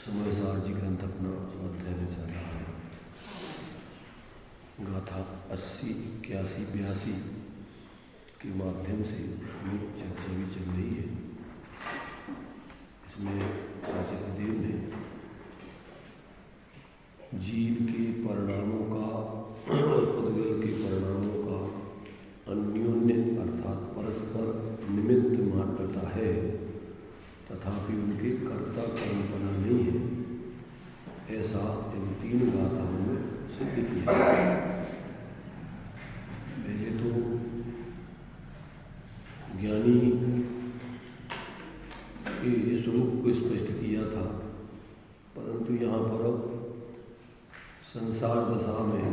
समय सार जी ग्रंथ अपना अध्याय में चल रहा है। गाथा 80, 81, 82 के माध्यम से चर्चा भी चल रही है। इसमें आचार्य देव ने जीव के परिणामों का और उद्गल के परिणामों का अन्योन्य अर्थात परस्पर निमित्त मात्रता है, तथापि उनके कर्ता कर्मपना नहीं है, ऐसा इन 3 गाथाओं में सिद्ध किया। पहले तो ज्ञानी के स्वरूप को स्पष्ट किया था, परंतु यहाँ पर अब संसार दशा में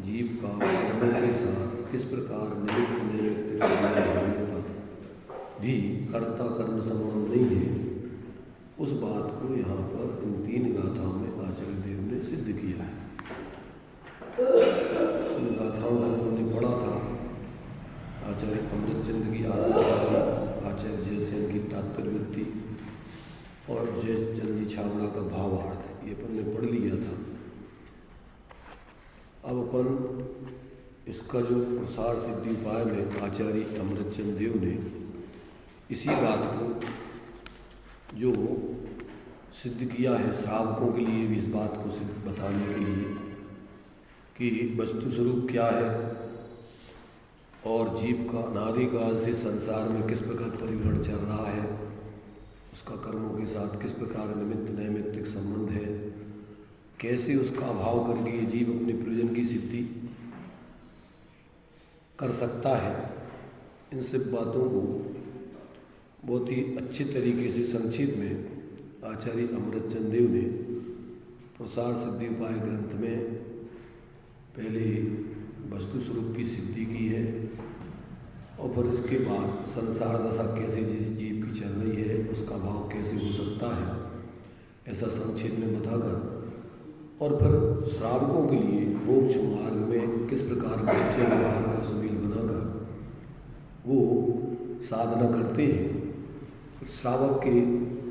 जीव का कर्मों के साथ किस प्रकार निमित्त नैमित्तिक भी कर्ता कर्म संबंध नहीं है, उस बात को यहाँ पर इन 3 गाथाओं में आचार्य देव ने सिद्ध किया है। इन गाथाओं को हमने पढ़ा था। आचार्य अमृतचंद्र की आत्मकथा, आचार्य जयसेन की तात्पर्यवृत्ति और जयचंद छाबड़ा का भावार्थ, ये अपन ने पढ़ लिया था। अब अपन इसका जो प्रसार सिद्धि उपाय में आचार्य अमृतचंद देव ने इसी बात को जो सिद्ध किया है, श्रावकों के लिए भी इस बात को सिद्ध बताने के लिए कि वस्तु स्वरूप क्या है और जीव का अनादिकाल से संसार में किस प्रकार परिवर्तन चल रहा है, उसका कर्मों के साथ किस प्रकार निमित्त नैमित्तिक संबंध है, कैसे उसका अभाव करके ये जीव अपने प्रयोजन की सिद्धि कर सकता है। इन सब बातों को बहुत ही अच्छे तरीके से संक्षिप्त में आचार्य अमृतचंद देव ने प्रसार सिद्धि उपाय ग्रंथ में पहले वस्तु स्वरूप की सिद्धि की है और फिर इसके बाद संसार दशा कैसे जिस जीव की चल रही है उसका भाव कैसे हो सकता है, ऐसा संक्षेप में बताकर और फिर श्रावकों के लिए मोक्ष मार्ग में किस प्रकार निश्चय व्यवहार का सुमेल बनाकर वो साधना करते हैं। श्रावक के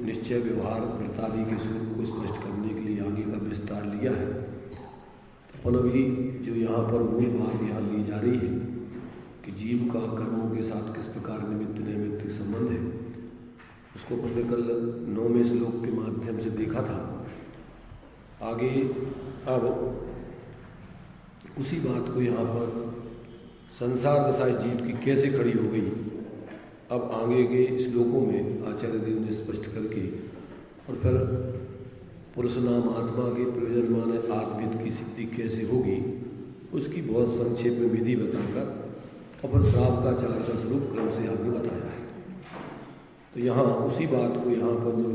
निश्चय व्यवहार वृत्तादि के स्वरूप को स्पष्ट करने के लिए आगे का विस्तार लिया है। तो अपन अभी जो यहाँ पर मूल बात यहाँ ली जा रही है कि जीव का कर्मों के साथ किस प्रकार निमित्त नैमित्तिक संबंध है, उसको अपन ने कल 9वें श्लोक के माध्यम से देखा था। आगे अब उसी बात को यहाँ पर संसार दशा जीव की कैसे खड़ी हो गई, अब आगे के श्लोकों में आचार्य देव ने स्पष्ट करके और फिर पुरुष नाम आत्मा के प्रयोजन माने आत्मविद की सिद्धि कैसे होगी, उसकी बहुत संक्षेप में विधि बताकर और फिर श्रावकाचार का स्वरूप क्रम से आगे बताया है। तो यहाँ उसी बात को यहाँ पर जो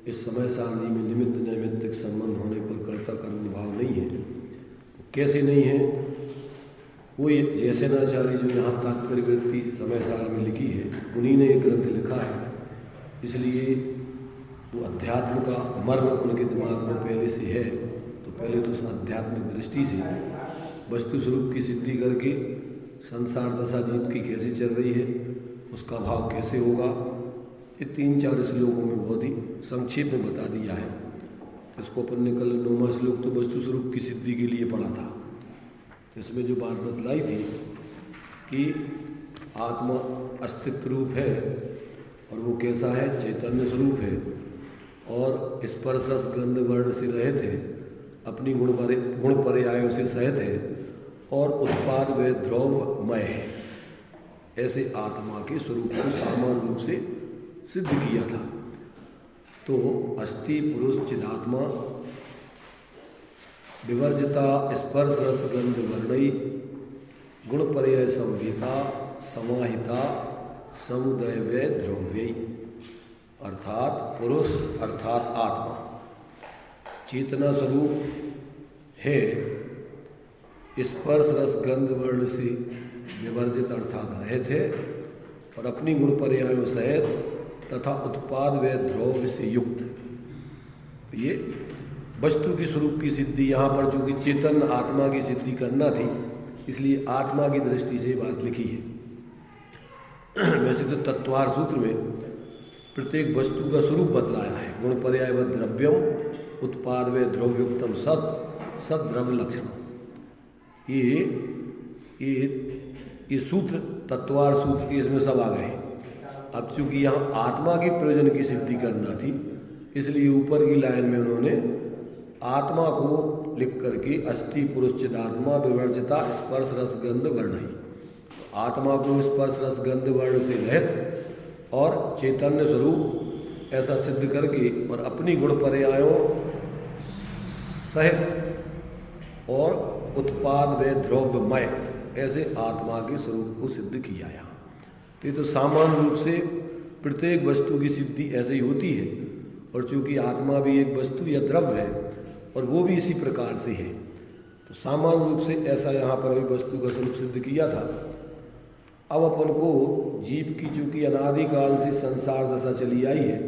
इस समय सारणी में निमित्त नैमित्तिक संबंध होने पर कर्ता कर्म भाव नहीं है, कैसे नहीं है, वो जैसे नाचार्य जो यहाँ तात्पर्यवृत्ति समय सार में लिखी है, उन्हीं ने एक ग्रंथ लिखा है, इसलिए वो अध्यात्म का मर्म उनके दिमाग में पहले से है। तो पहले तो उस आध्यात्मिक दृष्टि से वस्तु स्वरूप की सिद्धि करके संसार दशा जीव की कैसे चल रही है, उसका भाव कैसे होगा, ये 3-4 श्लोकों में बहुत ही संक्षेप में बता दिया है। इसको अपन ने कल 9वां श्लोक तो वस्तु स्वरूप की सिद्धि के लिए पढ़ा था। इसमें जो बात बतलाई थी कि आत्मा अस्तित्व रूप है और वो कैसा है, चैतन्य स्वरूप है और स्पर्श रस गंध वर्ण से रहित है, अपनी गुण पर्यायों से सहित है और उत्पाद व द्रव्यमय है, ऐसे आत्मा के स्वरूप को सामान्य रूप से सिद्ध किया था। तो अस्थि पुरुष चिदात्मा विवर्जिता स्पर्श रस गंध वर्णई गुण पर्याय संवेता समाहिता समुदय व द्रव्यई, अर्थात पुरुष अर्थात आत्मा चेतना स्वरूप है, स्पर्श रस गंध वर्ण से विवर्जित अर्थात रहित है और अपनी गुण पर्यायों सहित तथा उत्पाद व द्रव्य से युक्त। ये वस्तु की स्वरूप की सिद्धि यहाँ पर चूंकि चेतन आत्मा की सिद्धि करना थी, इसलिए आत्मा की दृष्टि से बात लिखी है। वैसे तो तत्वार सूत्र में प्रत्येक वस्तु का स्वरूप बतलाया है, गुण पर्यायवत द्रव्यम उत्पाद व द्रव्युक्तम सद द्रव्य लक्षण। ये सूत्र तत्वार सूत्र के इसमें सब आ गए। अब चूंकि यहाँ आत्मा के प्रयोजन की सिद्धि करना थी, इसलिए ऊपर की लाइन में उन्होंने आत्मा को लिख करके अस्थि पुरुष चिदात्मा विवर्जिता स्पर्श रस गंध वर्ण ही, आत्मा को स्पर्श रस गंध वर्ण से रहित और चैतन्य स्वरूप ऐसा सिद्ध करके और अपनी गुण पर्यायों सहित और उत्पाद व द्रव्यमय ऐसे आत्मा के स्वरूप को सिद्ध किया यहाँ। तो ये तो सामान्य रूप से प्रत्येक वस्तु की सिद्धि ऐसे ही होती है, और चूंकि आत्मा भी एक वस्तु या द्रव्य है और वो भी इसी प्रकार से है, तो सामान्य रूप से ऐसा यहाँ पर अभी वस्तु का स्वरूप सिद्ध किया था। अब अपन को जीव की चूंकि अनादिकाल से संसार दशा चली आई है,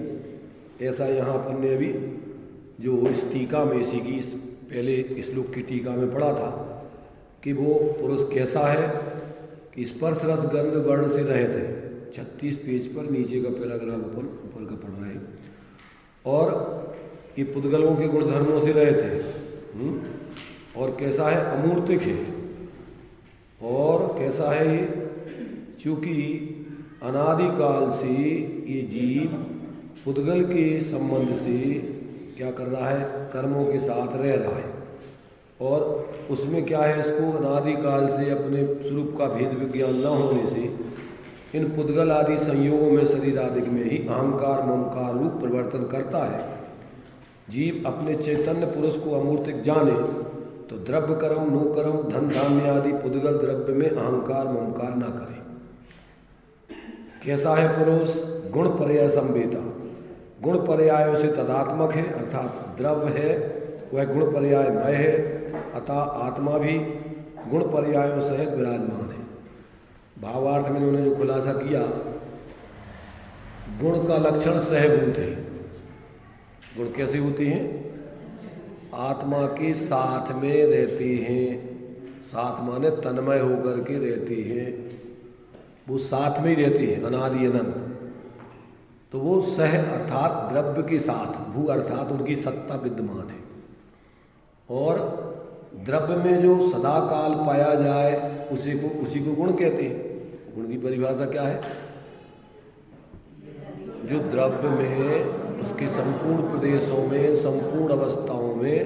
ऐसा यहाँ अपन ने अभी जो इस टीका में इसी की पहले श्लोक की टीका में पढ़ा था कि वो पुरुष कैसा है कि स्पर्श रस गंध वर्ण से रहित है। 36 पेज पर नीचे का पैराग्राफ अपन ऊपर का पढ़ रहे हैं। और ये पुद्गलों के गुणधर्मों से रहित है। और कैसा है? अमूर्तिक है। और कैसा है ये? क्योंकि अनादिकाल से ये जीव पुद्गल के संबंध से क्या कर रहा है? कर्मों के साथ रह रहा है, और उसमें क्या है, इसको अनादिकाल से अपने स्वरूप का भेद विज्ञान न होने से इन पुद्गल आदि संयोगों में शरीर आदि में ही अहंकार ममकार रूप परिवर्तन करता है। जीव अपने चैतन्य पुरुष को अमूर्तिक जाने तो द्रव्य कर्म नो कर्म धन धान्य आदि पुद्गल द्रव्य में अहंकार ममकार ना करे। कैसा है पुरुष? गुण पर्याय संवेदा, गुण पर्यायों से तदात्मक है, अर्थात द्रव्य है वह गुण पर्यायमय है, अतः आत्मा भी गुण पर्यायों सहित विराजमान है। भावार्थ में उन्होंने जो खुलासा किया, गुण का लक्षण सहभूत है। गुण कैसे होते हैं? आत्मा के साथ में रहते हैं, साथ माने तन्मय होकर के रहते हैं, वो साथ में ही रहते हैं अनादि अनंत। तो वो सह अर्थात द्रव्य के साथ, भू अर्थात उनकी सत्ता विद्यमान है। और द्रव्य में जो सदा काल पाया जाए उसी को गुण कहते हैं। गुण की परिभाषा क्या है? जो द्रव्य में उसके संपूर्ण प्रदेशों में संपूर्ण अवस्थाओं में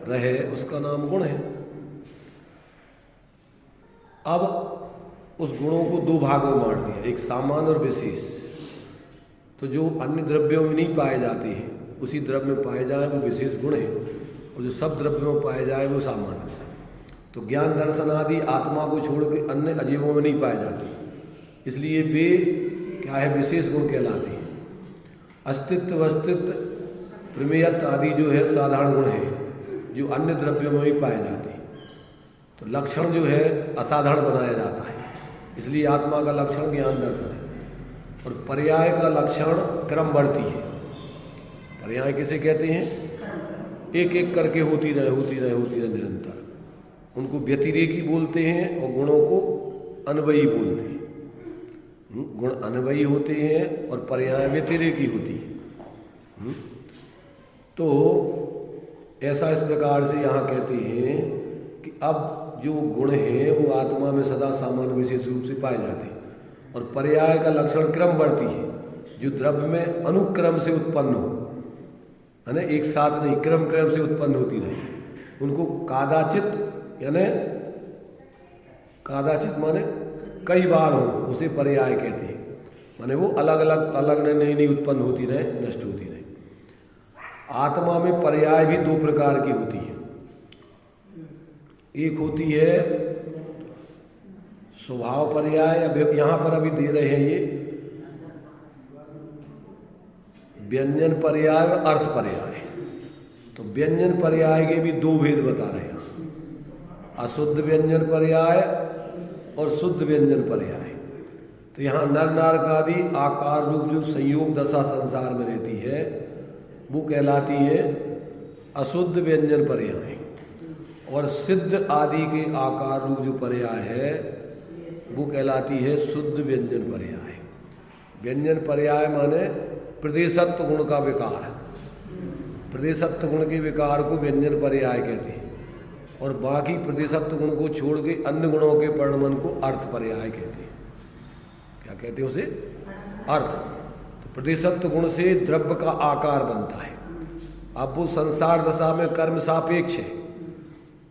रहे उसका नाम गुण है। अब उस गुणों को दो भागों में बांट दिया, एक सामान्य और विशेष। तो जो अन्य द्रव्यों में नहीं पाए जाते हैं उसी द्रव्य में पाए जाए वो विशेष गुण है, और जो सब द्रव्यों में पाए जाए वो सामान्य है। तो ज्ञान दर्शन आदि आत्मा को छोड़ के अन्य अजीवों में नहीं पाए जाते, इसलिए वे क्या है? विशेष गुण कहलाते हैं। अस्तित्व अस्तित्व प्रमेयत आदि जो है साधारण गुण है, जो अन्य द्रव्यों में भी पाए जाते हैं। तो लक्षण जो है असाधारण बनाया जाता है, इसलिए आत्मा का लक्षण ज्ञान दर्शन है। और पर्याय का लक्षण क्रम बढ़ती है। पर्याय किसे कहते हैं? एक एक करके होती रहे निरंतर। उनको व्यतिरेकी बोलते हैं और गुणों को अन्वयी बोलते हैं। गुण अन्वयी होते हैं और पर्याय व्यतिरेकी होती है। तो ऐसा इस प्रकार से यहाँ कहते हैं कि अब जो गुण हैं वो आत्मा में सदा सामान्य विशेष रूप से पाए जाते हैं, और पर्याय का लक्षण क्रम बढ़ती है, जो द्रव्य में अनुक्रम से उत्पन्न हो, है ना, एक साथ नहीं, क्रम से उत्पन्न होती रहे। उनको कादाचित यानी कादाचित माने कई बार हो, उसे पर्याय कहते हैं। माने वो अलग नई उत्पन्न होती रहे, नष्ट होती रहे। आत्मा में पर्याय भी दो प्रकार की होती है। एक होती है स्वभाव पर्याय, यहाँ पर अभी दे रहे हैं ये व्यंजन पर्याय और अर्थ पर्याय। तो व्यंजन पर्याय के भी दो भेद बता रहे हैं, अशुद्ध व्यंजन पर्याय और शुद्ध व्यंजन पर्याय। तो यहाँ नर नारक आदि आकार रूप जो संयोग दशा संसार में रहती है वो कहलाती है अशुद्ध व्यंजन पर्याय, और सिद्ध आदि के आकार रूप जो पर्याय है वो कहलाती है शुद्ध व्यंजन पर्याय। व्यंजन पर्याय माने प्रदेशत्व गुण का विकार, प्रदेशत्व गुण के विकार को व्यंजन पर्याय कहते हैं, और बाकी प्रदेशत्व गुण को छोड़ के अन्य गुणों के परिणमन को अर्थ पर्याय कहते हैं। क्या कहते हैं उसे? अर्थ। तो प्रदेशत्व गुण से द्रव्य का आकार बनता है। अब वो संसार दशा में कर्म सापेक्ष है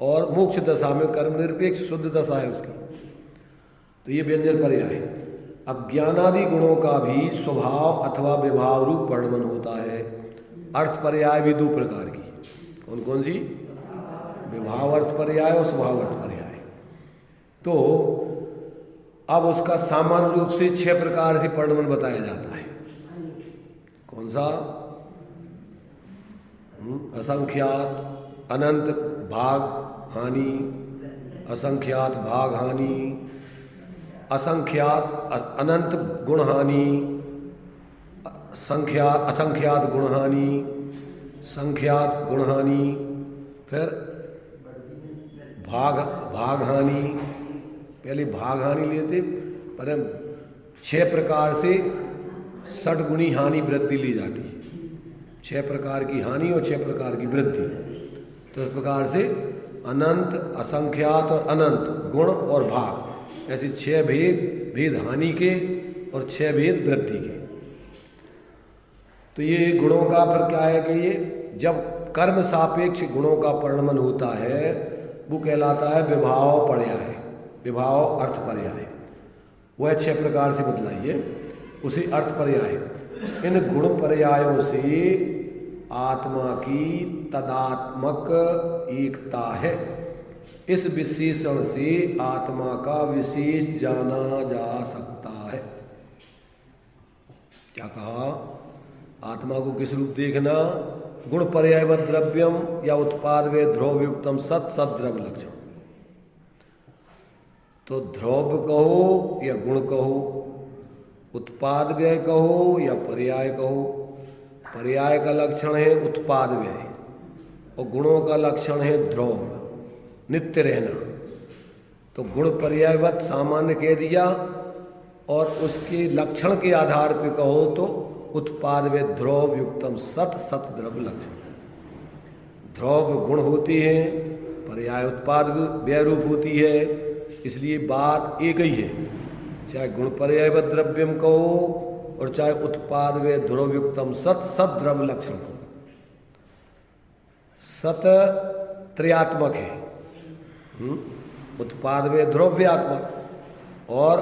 और मोक्ष दशा में कर्म निरपेक्ष शुद्ध दशा है उसकी, तो ये व्यंजन पर्याय है। अब ज्ञानादि गुणों का भी स्वभाव अथवा विभाव रूप परिणमन होता है। अर्थ पर्याय भी दो प्रकार की, कौन कौन सी? विभाव अर्थ पर्याय और स्वभाव अर्थ पर्याय। तो अब उसका सामान्य रूप से 6 प्रकार से परिणमन बताया जाता है। कौन सा? असंख्यात अनंत भाग हानि, असंख्यात भाग हानि, असंख्यात अनंत गुण हानि, असंख्यात गुण हानि, संख्यात गुण हानि, फिर भाग हानि। पहले भाग हानि लेते, पर 6 प्रकार से 60 गुणी हानि वृद्धि ली जाती है। 6 प्रकार की हानि और 6 प्रकार की वृद्धि। तो इस प्रकार से अनंत, असंख्यात और अनंत गुण और भाग, ऐसे 6 भेद हानि के और 6 भेद वृद्धि के। तो ये गुणों का फिर क्या है कि ये जब कर्म सापेक्ष गुणों का परिणमन होता है वो कहलाता है विभाव पर्याय, विभाव अर्थ पर्याय। वह 6 प्रकार से बतलाइए, उसी अर्थ पर्याय। इन गुण पर्यायों से आत्मा की तदात्मक एकता है। इस विशेषण से आत्मा का विशेष जाना जा सकता है। क्या कहा? आत्मा को किस रूप देखना? गुण पर्याय व द्रव्यम या उत्पाद व ध्रुवयुक्तम सत द्रव्य लक्षण। तो ध्रुव कहो या गुण कहो, उत्पाद व्यय कहो या पर्याय कहो। पर्याय का लक्षण है उत्पाद व्यय और गुणों का लक्षण है ध्रुव, नित्य रहना। तो गुण पर्यायवत सामान्य कह दिया, और उसके लक्षण के आधार पर कहो तो उत्पाद व ध्रुव युक्तम सत द्रव्य लक्षण। ध्रुव गुण होती है, पर्याय उत्पाद व्यय रूप होती है, इसलिए बात एक ही है। चाहे गुण पर्याय व द्रव्यम कहो और चाहे उत्पाद व ध्रुव युक्तम सत द्रव्य लक्षण कहो। सत त्रयात्मक है, उत्पाद व द्रव्यात्मक, और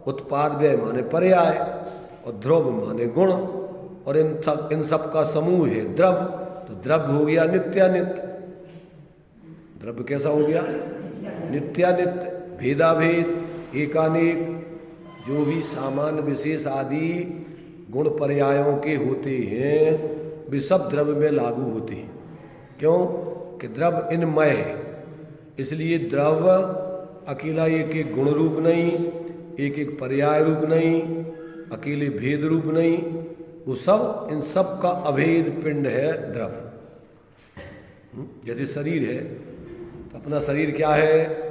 उत्पाद व्यय माने पर्याय और ध्रुव माने गुण, और इन सब का समूह है द्रव। तो द्रव्य हो गया नित्यानित्य। द्रव्य कैसा हो गया? नित्यानित्य, भेदाभेद, एकानेक, जो भी सामान्य विशेष आदि गुण पर्यायों के होते हैं वे सब द्रव्य में लागू होते हैं। क्यों? कि द्रव्य इनमय है, इसलिए द्रव्य अकेला एक एक गुण रूप नहीं, एक एक पर्याय रूप नहीं, अकेले भेद रूप नहीं, वो सब इन सब का अभेद पिंड है द्रव्य। जैसे शरीर है तो अपना शरीर क्या है?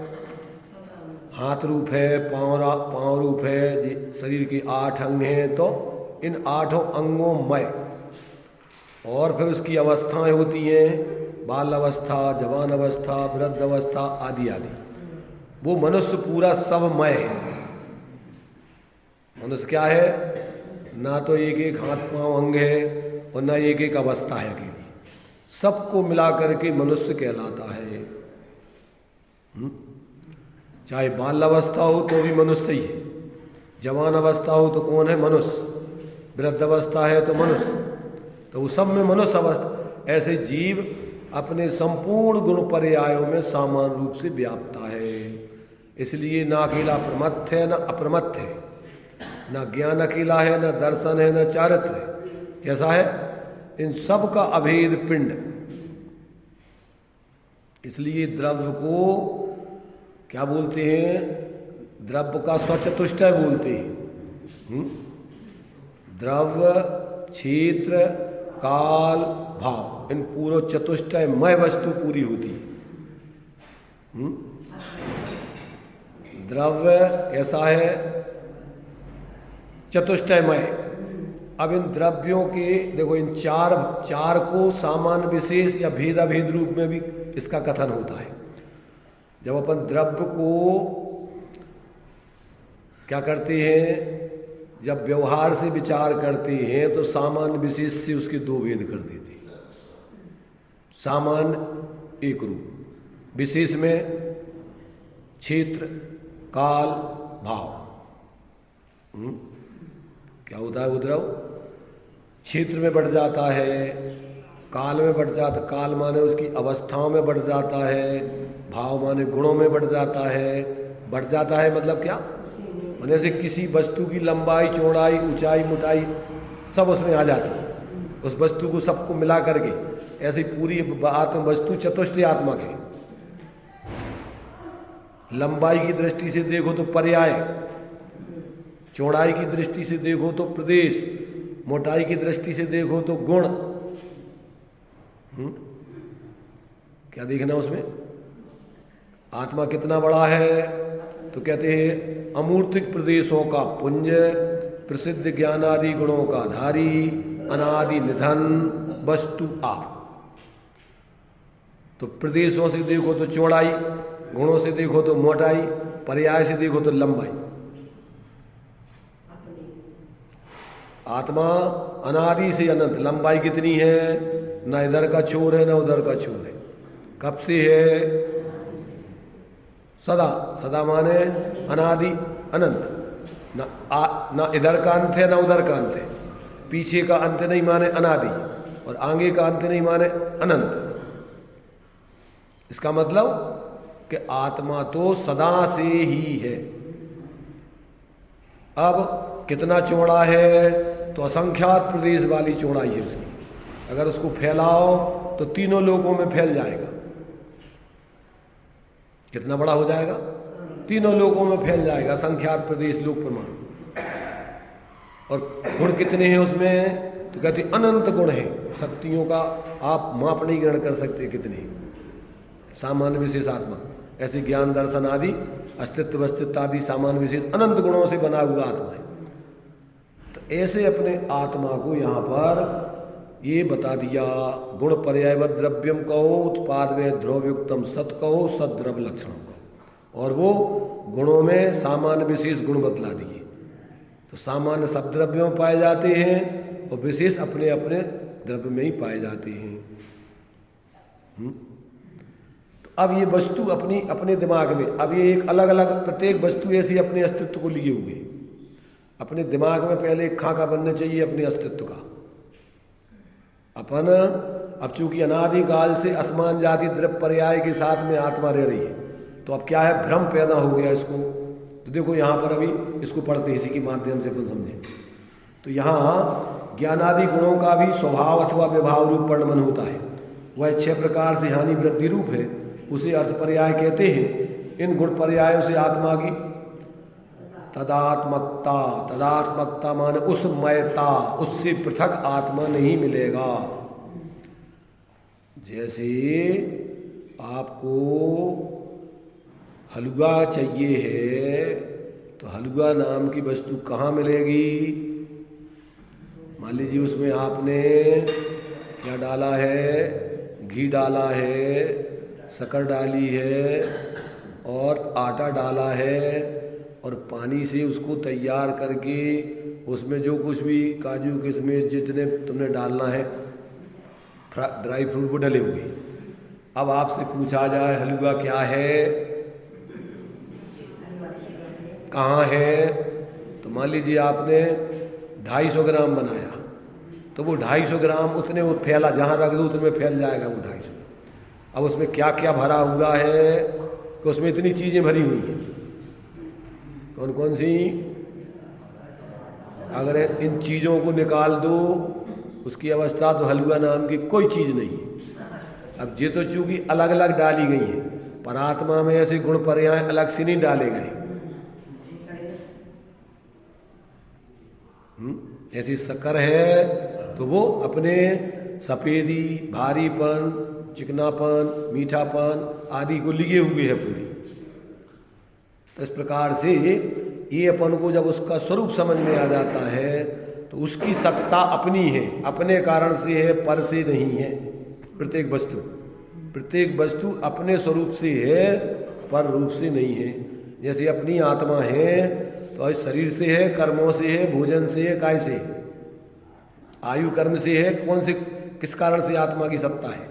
हाथ रूप है, पांव रूप है, शरीर के 8 अंग हैं। तो इन 8 अंगों मय, और फिर उसकी अवस्थाएं होती हैं, बाल अवस्था, जवान अवस्था, वृद्ध अवस्था आदि आदि। वो मनुष्य पूरा सब मय है। मनुष्य क्या है? ना तो एक एक हाथ पांव अंग है और ना एक एक अवस्था है अकेली, सबको मिला करके मनुष्य कहलाता है। चाहे बाल अवस्था हो तो भी मनुष्य ही है, जवान अवस्था हो तो कौन है? मनुष्य। वृद्ध अवस्था है तो मनुष्य, तो वो सब में मनुष्य अवस्था। ऐसे जीव अपने संपूर्ण गुण पर्यायों में समान रूप से व्याप्ता है। इसलिए ना अकेला प्रमत्थ है, ना अप्रमत्थ है, ना ज्ञान अकेला है, ना दर्शन है, ना चारित्र है। कैसा है? इन सब का अभेद पिंड। इसलिए द्रव्य को क्या बोलते हैं? द्रव्य का स्वचतुष्टय बोलते हैं। द्रव्य, क्षेत्र, काल, भाव, इन पूर्व चतुष्टयमय वस्तु पूरी होती है। द्रव्य ऐसा है चतुष्टयमय, अब इन द्रव्यों के देखो, इन चार को सामान्य विशेष या भेदाभेद रूप में भी इसका कथन होता है। जब अपन द्रव्य को क्या करते हैं, जब व्यवहार से विचार करते हैं तो सामान्य विशेष से उसके दो भेद कर देते हैं। सामान्य एक रूप, विशेष में क्षेत्र, काल, भाव। क्या होता है वो द्रव्य? क्षेत्र में बढ़ जाता है, काल में बढ़ जाता, काल माने उसकी अवस्थाओं में बढ़ जाता है, भाव माने गुणों में बढ़ जाता है। बढ़ जाता है मतलब क्या? माने से किसी वस्तु की लंबाई, चौड़ाई, ऊंचाई, मोटाई सब उसमें आ जाती है। उस वस्तु को सबको मिला करके ऐसी पूरी आत्म वस्तु चतुष्टय आत्मा के। लंबाई की दृष्टि से देखो तो पर्याय, चौड़ाई की दृष्टि से देखो तो प्रदेश, मोटाई की दृष्टि से देखो तो गुण। क्या देखना उसमें? आत्मा कितना बड़ा है? तो कहते हैं अमूर्तिक प्रदेशों का पुंज, प्रसिद्ध ज्ञानादि गुणों का धारी, अनादि निधन वस्तु आप। तो प्रदेशों से देखो तो चौड़ाई, गुणों से देखो तो मोटाई, पर्याय से देखो तो लंबाई। आत्मा अनादि से अनंत, लंबाई कितनी है? ना इधर का छोर है ना उधर का छोर है। कब से है? सदा। सदा माने अनादि अनंत। ना इधर का अंत है ना उधर का अंत है। पीछे का अंत नहीं माने अनादि, और आगे का अंत नहीं माने अनंत। इसका मतलब कि आत्मा तो सदा से ही है। अब कितना चौड़ा है? तो असंख्यात प्रदेश वाली चौड़ाई है उसकी। अगर उसको फैलाओ तो तीनों लोगों में फैल जाएगा। कितना बड़ा हो जाएगा? तीनों लोगों में फैल जाएगा। असंख्यात प्रदेश, लोक, प्रमाण। और गुण कितने हैं उसमें? तो कहते अनंत गुण है। शक्तियों का आप माप नहीं ग्रहण कर सकते कितने। सामान्य विशेष आत्मा, ऐसे ज्ञान दर्शन आदि, अस्तित्व अस्तित्व आदि सामान्य विशेष अनंत गुणों से बना हुआ आत्मा है। तो ऐसे अपने आत्मा को यहाँ पर ये बता दिया। गुण पर्यायवत द्रव्यम कहो, उत्पाद में ध्रुवयुक्तम सत कहो, सद्रव्य लक्षण कहो। और वो गुणों में सामान्य विशेष गुण बतला दिए। तो सामान्य सब द्रव्यों में पाए जाते हैं और विशेष अपने अपने द्रव्य में ही पाए जाते हैं। तो अब ये वस्तु अपनी अपने दिमाग में, अब ये एक अलग अलग प्रत्येक वस्तु ऐसी अपने अस्तित्व को लिए हुए। अपने दिमाग में पहले एक खाका बनना चाहिए अपने अस्तित्व का। अपन अब चूंकि अनादिकाल से असमान जाति द्रव्य पर्याय के साथ में आत्मा रह रही है, तो अब क्या है? भ्रम पैदा हो गया इसको। तो देखो यहाँ पर अभी इसको पढ़ते इसी के माध्यम से अपन समझें। तो यहाँ ज्ञानादि गुणों का भी स्वभाव अथवा विभाव रूप परिणमन होता है। वह 6 प्रकार से हानि वृद्धि रूप है, उसे अर्थ पर्याय कहते हैं। इन गुण पर्यायों से आत्मा की तदात्मकता, तदात्मकता माने उसमयता, उससे पृथक आत्मा नहीं मिलेगा। जैसे आपको हलवा चाहिए है, तो हलवा नाम की वस्तु कहाँ मिलेगी? मान लीजिए उसमें आपने क्या डाला है? घी डाला है, शक्कर डाली है और आटा डाला है, और पानी से उसको तैयार करके उसमें जो कुछ भी काजू किशमिश जितने तुमने डालना है, ड्राई फ्रूट वो डले हुए। अब आपसे पूछा जाए हलवा क्या है, कहाँ है? तो मान लीजिए आपने 250 ग्राम बनाया, तो वो 250 ग्राम उतने वो फैला, जहाँ रख दो उतने में फैल जाएगा वो 250। अब उसमें क्या क्या भरा हुआ है कि उसमें इतनी चीज़ें भरी हुई हैं। कौन कौन सी? अगर इन चीज़ों को निकाल दो उसकी अवस्था तो हलवा नाम की कोई चीज़ नहीं। अब ये तो चूंकि अलग अलग डाली गई है, पर आत्मा में ऐसे गुण पर्याय अलग से नहीं डाले गए। ऐसी शक्कर है तो वो अपने सफेदी, भारीपन, चिकनापन, मीठापन आदि को लिए हुए है पूरी। तो इस प्रकार से ये अपन को जब उसका स्वरूप समझ में आ जाता है तो उसकी सत्ता अपनी है, अपने कारण से है, पर से नहीं है। प्रत्येक वस्तु अपने स्वरूप से है, पर रूप से नहीं है। जैसे अपनी आत्मा है तो शरीर से है, कर्मों से है, भोजन से है, काय से, आयु कर्म से है। कौन से, किस कारण से आत्मा की सत्ता है?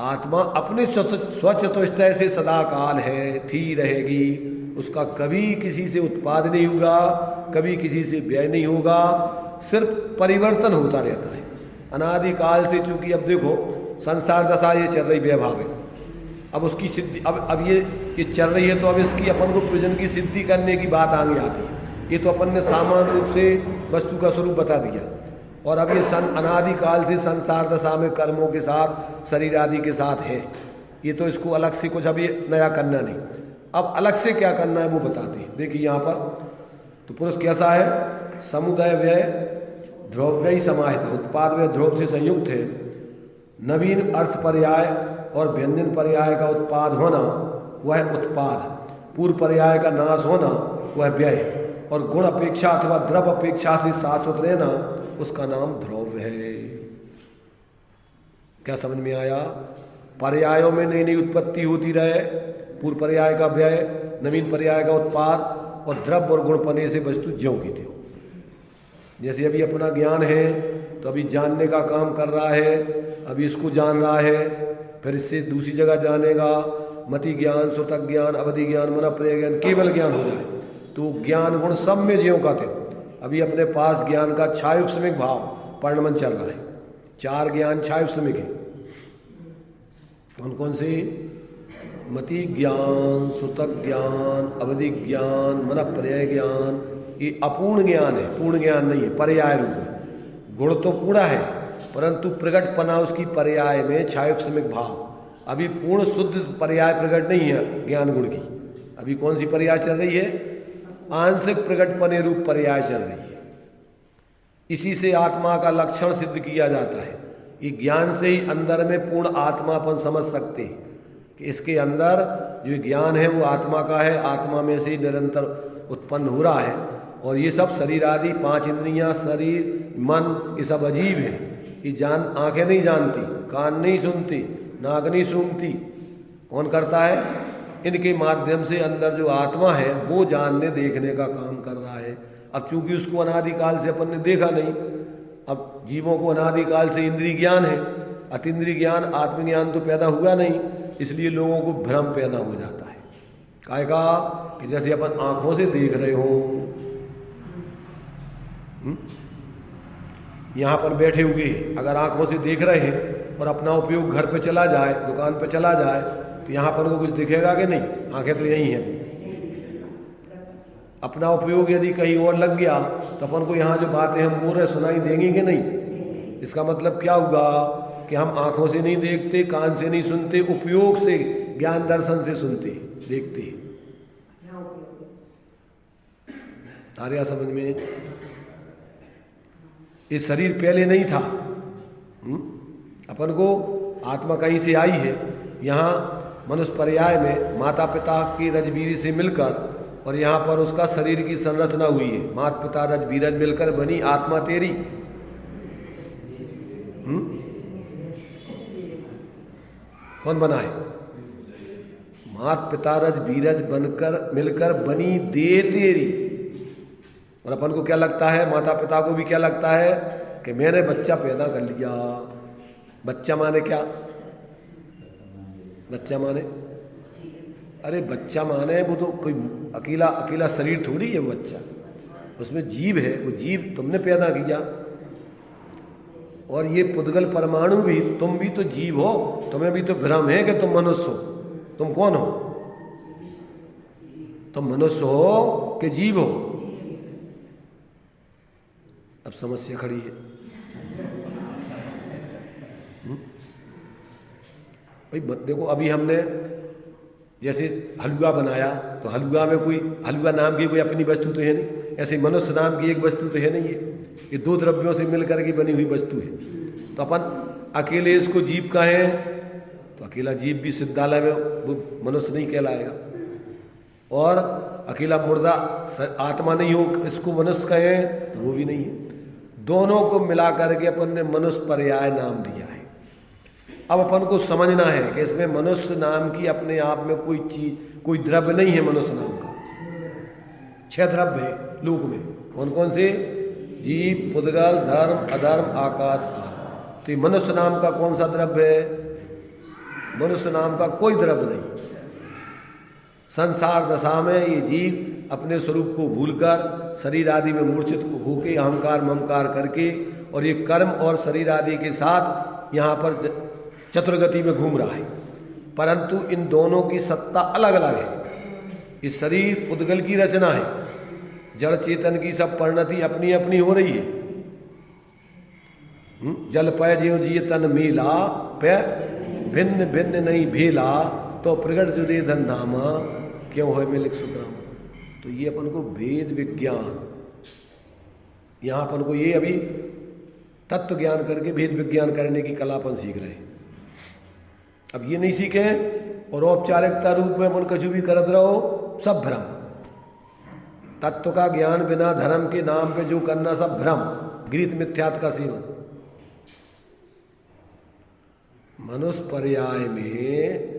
आत्मा अपने स्वचतुष्टय से सदा काल है, थी रहेगी। उसका कभी किसी से उत्पाद नहीं होगा, कभी किसी से व्यय नहीं होगा, सिर्फ परिवर्तन होता रहता है अनादिकाल से। चूंकि अब देखो संसार दशा ये चल रही वैभाव है, अब उसकी सिद्धि, अब ये चल रही है, तो अब इसकी अपन को प्रयोजन की सिद्धि करने की बात आगे आती है। ये तो अपन ने सामान्य रूप से वस्तु का स्वरूप बता दिया, और अब ये अनादिकाल से संसार दशा में कर्मों के साथ, शरीर आदि के साथ है। ये तो इसको अलग से कुछ अभी नया करना नहीं। अब अलग से क्या करना है वो बताते हैं। देखिए यहाँ पर तो पुरुष कैसा है? समुदय व्यय द्रव्य समाहिता, उत्पाद व्यय द्रव्य से संयुक्त है। नवीन अर्थ पर्याय और व्यंजन पर्याय का उत्पाद होना वह उत्पाद, पूर्व पर्याय का नाश होना वह व्यय, और गुण अपेक्षा अथवा द्रव्य अपेक्षा से शाश्वत रहना उसका नाम द्रव्य है। क्या समझ में आया? पर्यायों में नई नई उत्पत्ति होती रहे, पूर्व पर्याय का व्यय, नवीन पर्याय का उत्पाद, और द्रव्य और गुण पने से वस्तु ज्यों की त्यों। जैसे अभी अपना ज्ञान है तो अभी जानने का काम कर रहा है, अभी इसको जान रहा है, फिर इससे दूसरी जगह जानेगा। मति ज्ञान, सुतक ज्ञान, अवधि ज्ञान, मन प्रिय ज्ञान, केवल ज्ञान हो जाए तो ज्ञान गुण सब में ज्यों का त्यों। अभी अपने पास ज्ञान का छायुपसमिक भाव परिणमन चल रहा है। 4 ज्ञान छायुपसमिक है। कौन कौन से? मति ज्ञान, सुतक ज्ञान, अवधि ज्ञान, मन पर्याय ज्ञान। ये अपूर्ण ज्ञान है, पूर्ण ज्ञान नहीं है, पर्याय रूप में। गुण तो पूरा है परंतु प्रगटपना उसकी पर्याय में छायुपसमिक भाव। अभी पूर्ण शुद्ध पर्याय प्रकट नहीं है ज्ञान गुण की। अभी कौन सी पर्याय चल रही है? आंशिक प्रकटपने रूप पर्याय चल रही है। इसी से आत्मा का लक्षण सिद्ध किया जाता है। ये ज्ञान से ही अंदर में पूर्ण आत्मापन समझ सकते हैं कि इसके अंदर जो ज्ञान है वो आत्मा का है, आत्मा में से ही निरंतर उत्पन्न हो रहा है। और ये सब शरीर आदि 5 इंद्रियां, शरीर, मन, ये सब अजीब है। ये आंखें नहीं जानती, कान नहीं सुनती, नाक नहीं सूंघती। कौन करता है? इनके माध्यम से अंदर जो आत्मा है वो जानने देखने का काम कर रहा है। अब चूंकि उसको अनादिकाल से अपन ने देखा नहीं, अब जीवों को अनादिकाल से इंद्रिय ज्ञान है, अतीन्द्रिय ज्ञान, आत्मज्ञान तो पैदा हुआ नहीं, इसलिए लोगों को भ्रम पैदा हो जाता है। काहे का? कि जैसे अपन आंखों से देख रहे हो, यहाँ पर बैठे हुए अगर आंखों से देख रहे हैं और अपना उपयोग घर पे चला जाए, दुकान पे चला जाए, तो यहाँ पर को कुछ दिखेगा कि नहीं? आंखें तो यही हैं। अपना उपयोग यदि कहीं और लग गया तो अपन को यहाँ जो बातें हम बोल रहे सुनाई देंगी कि नहीं? इसका मतलब क्या होगा कि हम आंखों से नहीं देखते, कान से नहीं सुनते, उपयोग से, ज्ञान दर्शन से सुनते देखते। आ रहा समझ में? ये शरीर पहले नहीं था। अपन को आत्मा कहीं से आई है। यहाँ मनुष्य पर्याय में माता पिता की रजबीरी से मिलकर, और यहाँ पर उसका शरीर की संरचना हुई है। माता पिता रजबीरज मिलकर बनी आत्मा तेरी। कौन बना है? माता पिता रजबीरज बनकर मिलकर बनी दे तेरी। और अपन को क्या लगता है? माता पिता को भी क्या लगता है कि मैंने बच्चा पैदा कर लिया। बच्चा माने क्या? बच्चा माने, अरे बच्चा माने वो तो कोई अकेला अकेला शरीर थोड़ी है वो बच्चा, उसमें जीव है, वो जीव तुमने पैदा किया। और ये पुद्गल परमाणु भी, तुम भी तो जीव हो, तुम्हें भी तो भ्रम है कि तुम मनुष्य हो। तुम कौन हो? तुम मनुष्य हो कि जीव हो? अब समस्या खड़ी है। भाई देखो, अभी हमने जैसे हलवा बनाया तो हलवा में कोई, हलवा नाम की कोई अपनी वस्तु तो है नहीं, ऐसे मनुष्य नाम की एक वस्तु तो है नहीं है। ये 2 द्रव्यों से मिलकर की बनी हुई वस्तु है। तो अपन अकेले इसको जीव कहें तो अकेला जीव भी सिद्धालय में वो मनुष्य नहीं कहलाएगा। और अकेला मुर्दा आत्मा नहीं हो इसको मनुष्य कहें तो वो भी नहीं है। दोनों को मिला करके अपन ने मनुष्य पर्याय नाम दिया है। अब अपन को समझना है कि इसमें मनुष्य नाम की अपने आप में कोई चीज, कोई द्रव्य नहीं है। मनुष्य नाम का 6 द्रव्य है लोक में। कौन कौन से? जीव, पुद्गल, धर्म, अधर्म, आकाश, काल। तो ये मनुष्य नाम का कौन सा द्रव्य है? मनुष्य नाम का कोई द्रव्य नहीं। संसार दशा में ये जीव अपने स्वरूप को भूलकर शरीर आदि में मूर्छित होके अहंकार ममकार करके और ये कर्म और शरीर आदि के साथ यहाँ पर चतुर्गति में घूम रहा है। परंतु इन दोनों की सत्ता अलग अलग है। इस शरीर पुद्गल की रचना है, जड़ चेतन की सब परिणति अपनी अपनी हो रही है। जल पय ज्यों जिय तन मेला, पे भिन्न भिन्न नहीं भेला, तो प्रगट जुदे धन धामा, क्यों है मिलिक सुखराम। तो ये अपन को भेद विज्ञान, यहाँ अपन को ये अभी तत्व ज्ञान करके भेद विज्ञान करने की कला अपन सीख रहे हैं। अब ये नहीं सीखे और औपचारिकता रूप में अपन कुछ भी करत रहो, सब भ्रम। तत्व का ज्ञान बिना धर्म के नाम पे जो करना सब भ्रम, गृहीत मिथ्यात्व का सेवन। मनुष्य पर्याय में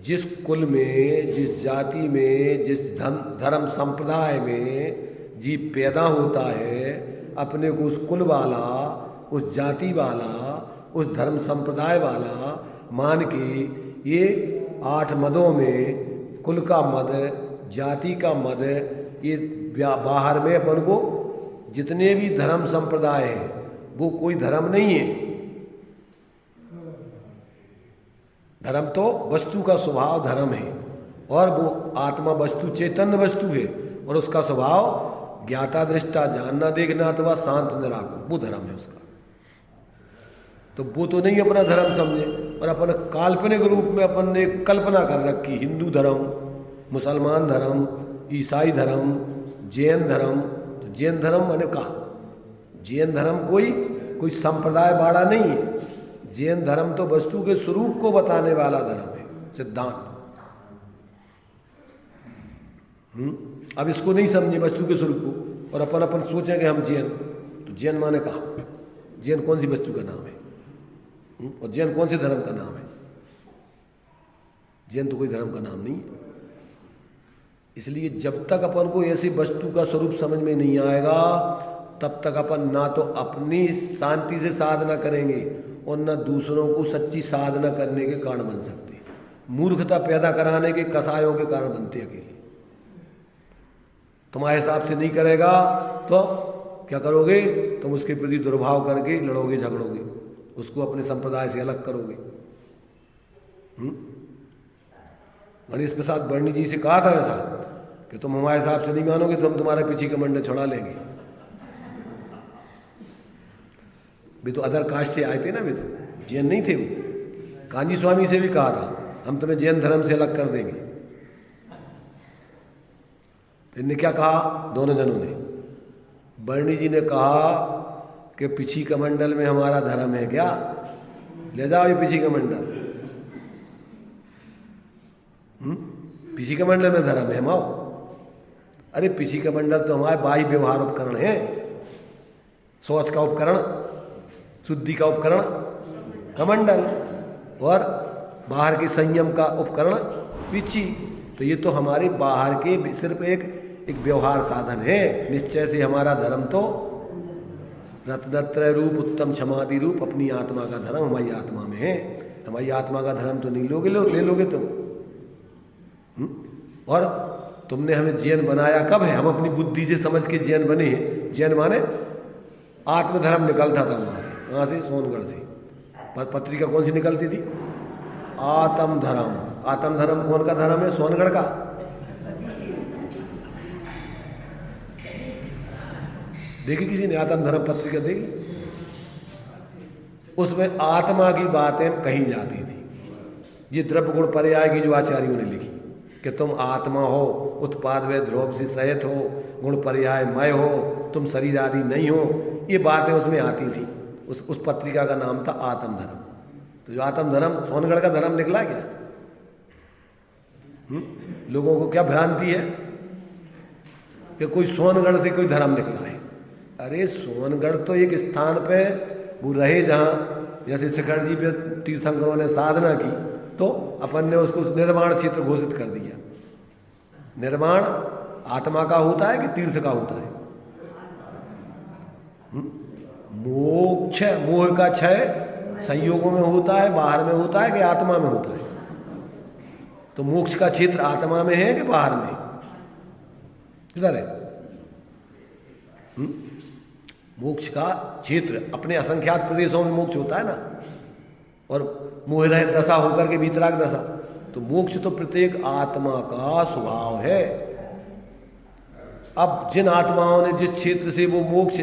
जिस कुल में, जिस जाति में, जिस धर्म संप्रदाय में जीव पैदा होता है, अपने को उस कुल वाला, उस जाति वाला, उस धर्म संप्रदाय वाला मान के ये 8 मदों में कुल का मद, जाति का मद, ये बाहर में अपन को जितने भी धर्म संप्रदाय हैं वो कोई धर्म नहीं है। धर्म तो वस्तु का स्वभाव धर्म है और वो आत्मा वस्तु चैतन्य वस्तु है और उसका स्वभाव ज्ञाता दृष्टा, जानना देखना अथवा शांत निराकुल, वो धर्म है उसका। तो वो तो नहीं अपना धर्म समझे और अपन काल्पनिक रूप में अपन ने कल्पना कर रखी, हिंदू धर्म, मुसलमान धर्म, ईसाई धर्म, जैन धर्म। तो जैन धर्म मैंने कहा जैन धर्म कोई संप्रदाय बाड़ा नहीं है। जैन धर्म तो वस्तु के स्वरूप को बताने वाला धर्म है, सिद्धांत। अब इसको नहीं समझे वस्तु के स्वरूप को और अपन सोचें कि हम जैन, तो जैन माने कहा जैन कौन सी वस्तु का नाम है और जैन कौन से धर्म का नाम है? जैन तो कोई धर्म का नाम नहीं है। इसलिए जब तक अपन को ऐसी वस्तु का स्वरूप समझ में नहीं आएगा तब तक अपन ना तो अपनी शांति से साधना करेंगे और न दूसरों को सच्ची साधना करने के कारण बन सकते। मूर्खता पैदा कराने के कसायों के कारण बनते अकेले। तुम्हारे हिसाब से नहीं करेगा तो क्या करोगे? तुम उसके प्रति दुर्भाव करके लड़ोगे, झगड़ोगे, उसको अपने संप्रदाय से अलग करोगे। गणेश प्रसाद वर्णी जी से कहा था ऐसा कि तुम हमारे हिसाब से नहीं मानोगे तो हम तुम्हारे पीछे का मंडल छुड़ा लेंगे। वे तो अदर कास्ट से आए थे ना, वे तो जैन नहीं थे। वो कांजी स्वामी से भी कहा था हम तुम्हें जैन धर्म से अलग कर देंगे। तो इनने क्या कहा? दोनों जनों ने, वर्णी जी ने कहा कि पीछी कमंडल में हमारा धर्म है क्या? ले जाओ ये पीछी कमंडल। पीछी कमंडल में धर्म है माओ? अरे पीछी कमंडल तो हमारे बाह्य व्यवहार उपकरण है, सोच का उपकरण, शुद्धि का उपकरण कमंडल, और बाहर के संयम का उपकरण पीछी। तो ये तो हमारे बाहर के सिर्फ एक व्यवहार साधन है। निश्चय से हमारा धर्म तो रत्नत्रय रूप, उत्तम क्षमादि रूप अपनी आत्मा का धर्म हमारी आत्मा में है। हमारी आत्मा का धर्म तो नहीं ले लोगे तुम। और तुमने हमें जैन बनाया कब है? हम अपनी बुद्धि से समझ के जैन बने हैं। जैन माने आत्मधर्म निकलता था वहां से। कहाँ से? सोनगढ़ से। पत्रिका कौन सी निकलती थी? आत्म धर्म। आत्म धर्म कौन का धर्म है? सोनगढ़ का। देखी किसी ने आत्म धर्म पत्रिका? देखी? उसमें आत्मा की बातें कही जाती थी। ये द्रव्य गुण पर्याय की जो आचार्यों ने लिखी कि तुम आत्मा हो, उत्पाद व ध्रुव से सहित हो, गुण पर्याय मय हो, तुम शरीर आदि नहीं हो, ये बातें उसमें आती थी। उस पत्रिका का नाम था आत्म धर्म। तो जो आत्म धर्म सोनगढ़ का धर्म निकला क्या? लोगों को क्या भ्रांति है कि कोई सोनगढ़ से कोई धर्म निकला है। अरे सोनगढ़ तो एक स्थान पे वो रहे जहाँ जैसे शिखर जी पे तीर्थंकरों ने साधना की तो अपन ने उसको निर्माण क्षेत्र घोषित कर दिया। निर्माण आत्मा का होता है कि तीर्थ का होता है? मोक्ष मोह का क्षय संयोगों में होता है, बाहर में होता है कि आत्मा में होता है? तो मोक्ष का क्षेत्र आत्मा में है कि बाहर में? किधर है? मोक्ष का क्षेत्र अपने असंख्यात प्रदेशों में मोक्ष होता है ना, और मोह रहित दशा होकर के वीतराग दशा। तो मोक्ष तो प्रत्येक आत्मा का स्वभाव है। अब जिन आत्माओं ने जिस क्षेत्र से वो मोक्ष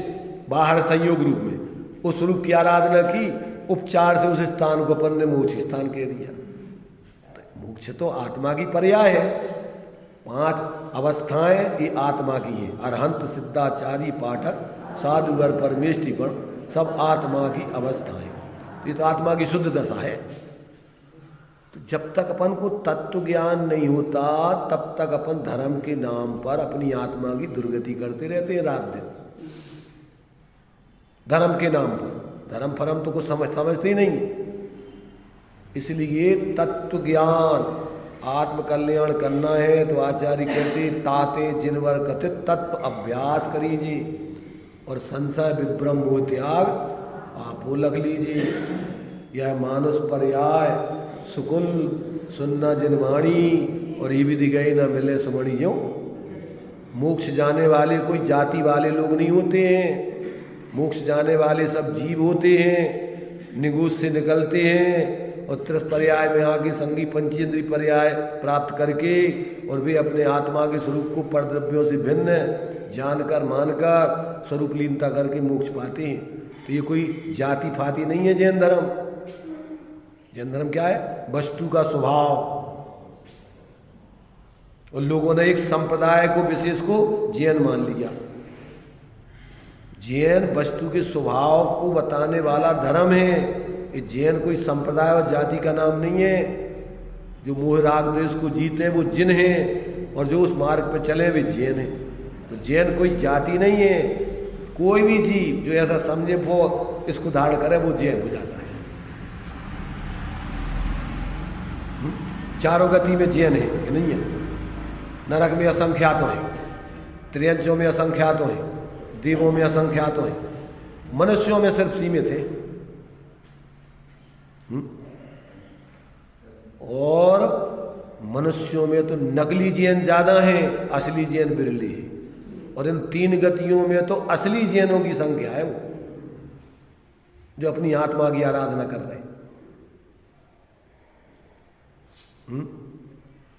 बाहर संयोग रूप में उस रूप की आराधना की, उपचार से उस स्थान को अपन ने मोक्ष स्थान कह दिया। तो मोक्ष तो आत्मा की पर्याय है। 5 अवस्थाएं ये आत्मा की है। अरहंत सिद्धाचारी पाठक साधुगर परमेष्टिपण सब आत्मा की अवस्थाएं। ये तो आत्मा की शुद्ध दशा है। तो जब तक अपन को तत्व ज्ञान नहीं होता तब तक अपन धर्म के नाम पर अपनी आत्मा की दुर्गति करते रहते हैं रात दिन। धर्म के नाम पर धर्म फरम तो कुछ समझते ही नहीं। इसलिए तत्व ज्ञान आत्मकल्याण करना है तो आचार्य कहते ताते जिनवर कथित तत्व अभ्यास करीजिए और संशय विभ्रम वो त्याग आपो लख लीजिए। यह मानुष पर्याय सुकुल सुनना जिनवाणी और ही विधि गई न मिले सुमणि ज्यों। मोक्ष जाने वाले कोई जाति वाले लोग नहीं होते हैं। मोक्ष जाने वाले सब जीव होते हैं, निगूस से निकलते हैं और त्रिस पर्याय में आगे संगी पंचेंद्रीय पर्याय प्राप्त करके और वे अपने आत्मा के स्वरूप को परद्रव्यों से भिन्न जानकर मानकर स्वरूप लीनता करके मोक्ष पाते हैं। तो ये कोई जाति फाति नहीं है जैन धर्म। जैन धर्म क्या है? वस्तु का स्वभाव। और लोगों ने एक संप्रदाय को विशेष को जैन मान लिया। जैन वस्तु के स्वभाव को बताने वाला धर्म है। ये जैन कोई संप्रदाय और जाति का नाम नहीं है। जो मोह राग द्वेष को जीते वो जिन हैं और जो उस मार्ग पर चले वे जैन हैं। तो जैन कोई जाति नहीं है। कोई भी जीव जो ऐसा समझे वो इसको धारण करे वो जैन हो जाता है। चारों गति में जैन है कि नहीं है? नरक में असंख्यातों है, त्रियंचों में असंख्यातों है, देवों में असंख्यातों है, मनुष्यों में सिर्फ सीमित है। और मनुष्यों में तो नकली जैन ज्यादा है, असली जैन बिरले है। और इन 3 गतियों में तो असली जैनों की संख्या है वो जो अपनी आत्मा की आराधना कर रहे हैं।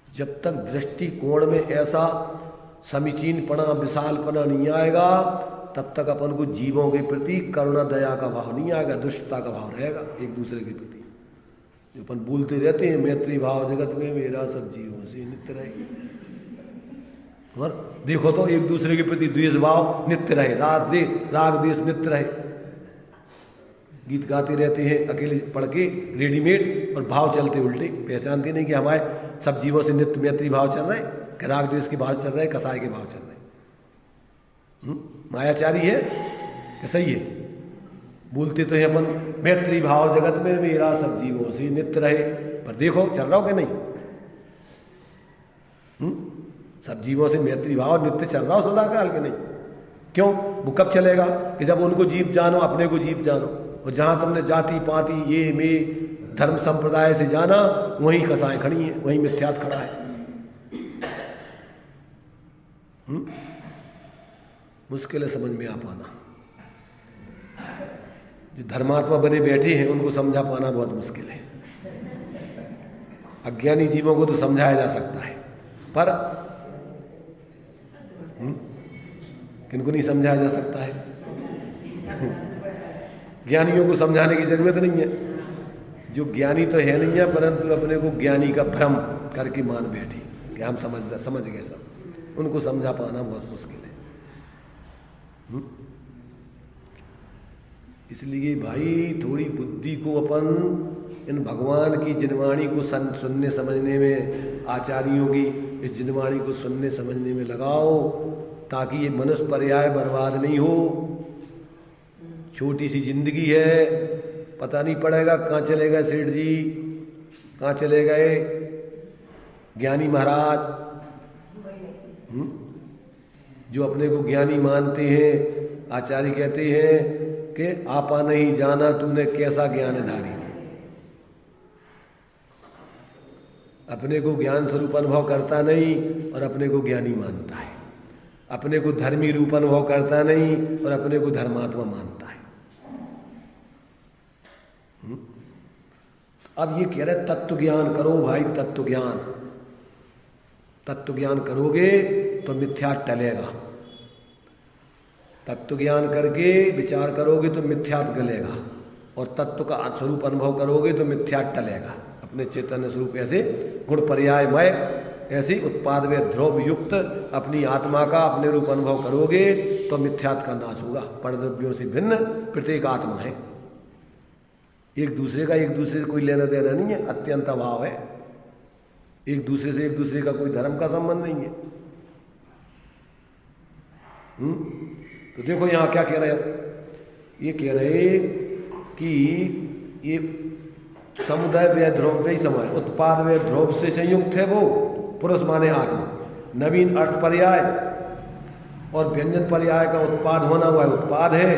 जब तक दृष्टिकोण में ऐसा समीचीनपना विशालपना नहीं आएगा तब तक अपन को जीवों के प्रति करुणा दया का भाव नहीं आएगा, दुष्टता का भाव रहेगा एक दूसरे के प्रति। जो अपन बोलते रहते हैं मैत्री भाव जगत में मेरा सब जीवों से नित्य रहे। और देखो तो एक दूसरे के प्रति द्वेष भाव नित्य रहे, राग द्वेष नित्य रहे। गीत गाते रहते हैं अकेले पढ़ के रेडीमेड और भाव चलते उल्टे, पहचानते नहीं कि हमारे सब जीवों से नित्य मैत्री भाव चल रहे हैं कि राग द्वेष के भाव चल रहे हैं, कसाय के भाव चल रहे हैं। मायाचारी है कि सही है? बोलते तो है अपन मैत्री भाव जगत में मेरा सब जीवों से नित्य रहे, पर देखो चल रहा हो कि नहीं? सब जीवों से मैत्री भाव नित्य चल रहा हो सदा काल के नहीं? क्यों? वो कब चलेगा? कि जब उनको जीव जानो, अपने को जीव जानो। और जहां तुमने जाति पाति ये में धर्म संप्रदाय से जाना वहीं कसाएं खड़ी है, वहीं मिथ्यात खड़ा है। मुश्किल है समझ में आ पाना। जो धर्मात्मा बने बैठे हैं उनको समझा पाना बहुत मुश्किल है। अज्ञानी जीवों को तो समझाया जा सकता है, पर किनको नहीं समझाया जा सकता है? ज्ञानियों को समझाने की जरूरत नहीं है। जो ज्ञानी तो है नहीं है, परंतु अपने को ज्ञानी का भ्रम करके मान बैठे कि हम समझ गए सब, उनको समझा पाना बहुत मुश्किल है। इसलिए भाई थोड़ी बुद्धि को अपन इन भगवान की जिनवाणी को सुनने समझने में आचार्यों की इस जिनवाणी को सुनने समझने में लगाओ, ताकि ये मनुष्य पर्याय बर्बाद नहीं हो। छोटी सी जिंदगी है, पता नहीं पड़ेगा कहाँ चले गए सेठ जी, कहाँ चले गए ज्ञानी महाराज, जो अपने को ज्ञानी मानते हैं। आचार्य कहते हैं कि आपा नहीं जाना तूने कैसा ज्ञानधारी है। अपने को ज्ञान स्वरूप अनुभव करता नहीं और अपने को ज्ञानी मानता है, अपने को धर्मी रूप अनुभव करता नहीं और अपने को धर्मात्मा मानता है। अब ये कह रहे तत्व ज्ञान करो भाई, तत्व ज्ञान। तत्व ज्ञान करोगे तो मिथ्या टलेगा, तत्व ज्ञान करके विचार करोगे तो मिथ्यात गलेगा, और तत्व का स्वरूप अनुभव करोगे तो मिथ्या टलेगा। अपने चैतन्य स्वरूप ऐसे गुण पर्यायमय, ऐसी उत्पाद व ध्रुव युक्त अपनी आत्मा का अपने रूप अनुभव करोगे तो मिथ्यात का नाश होगा। परद्रव्यों से भिन्न प्रत्येक आत्मा है, एक दूसरे से कोई लेना देना नहीं है, अत्यंत अभाव है। एक दूसरे से एक दूसरे का कोई धर्म का संबंध नहीं है। तो देखो यहां क्या कह रहे हैं, ये कह रहे कि ये समुदाय व ध्रुव ही समय उत्पाद व ध्रुव से संयुक्त है वो पुरुष माने आत्मा। नवीन अर्थ पर्याय और व्यंजन पर्याय का उत्पाद होना हुआ उत्पाद है,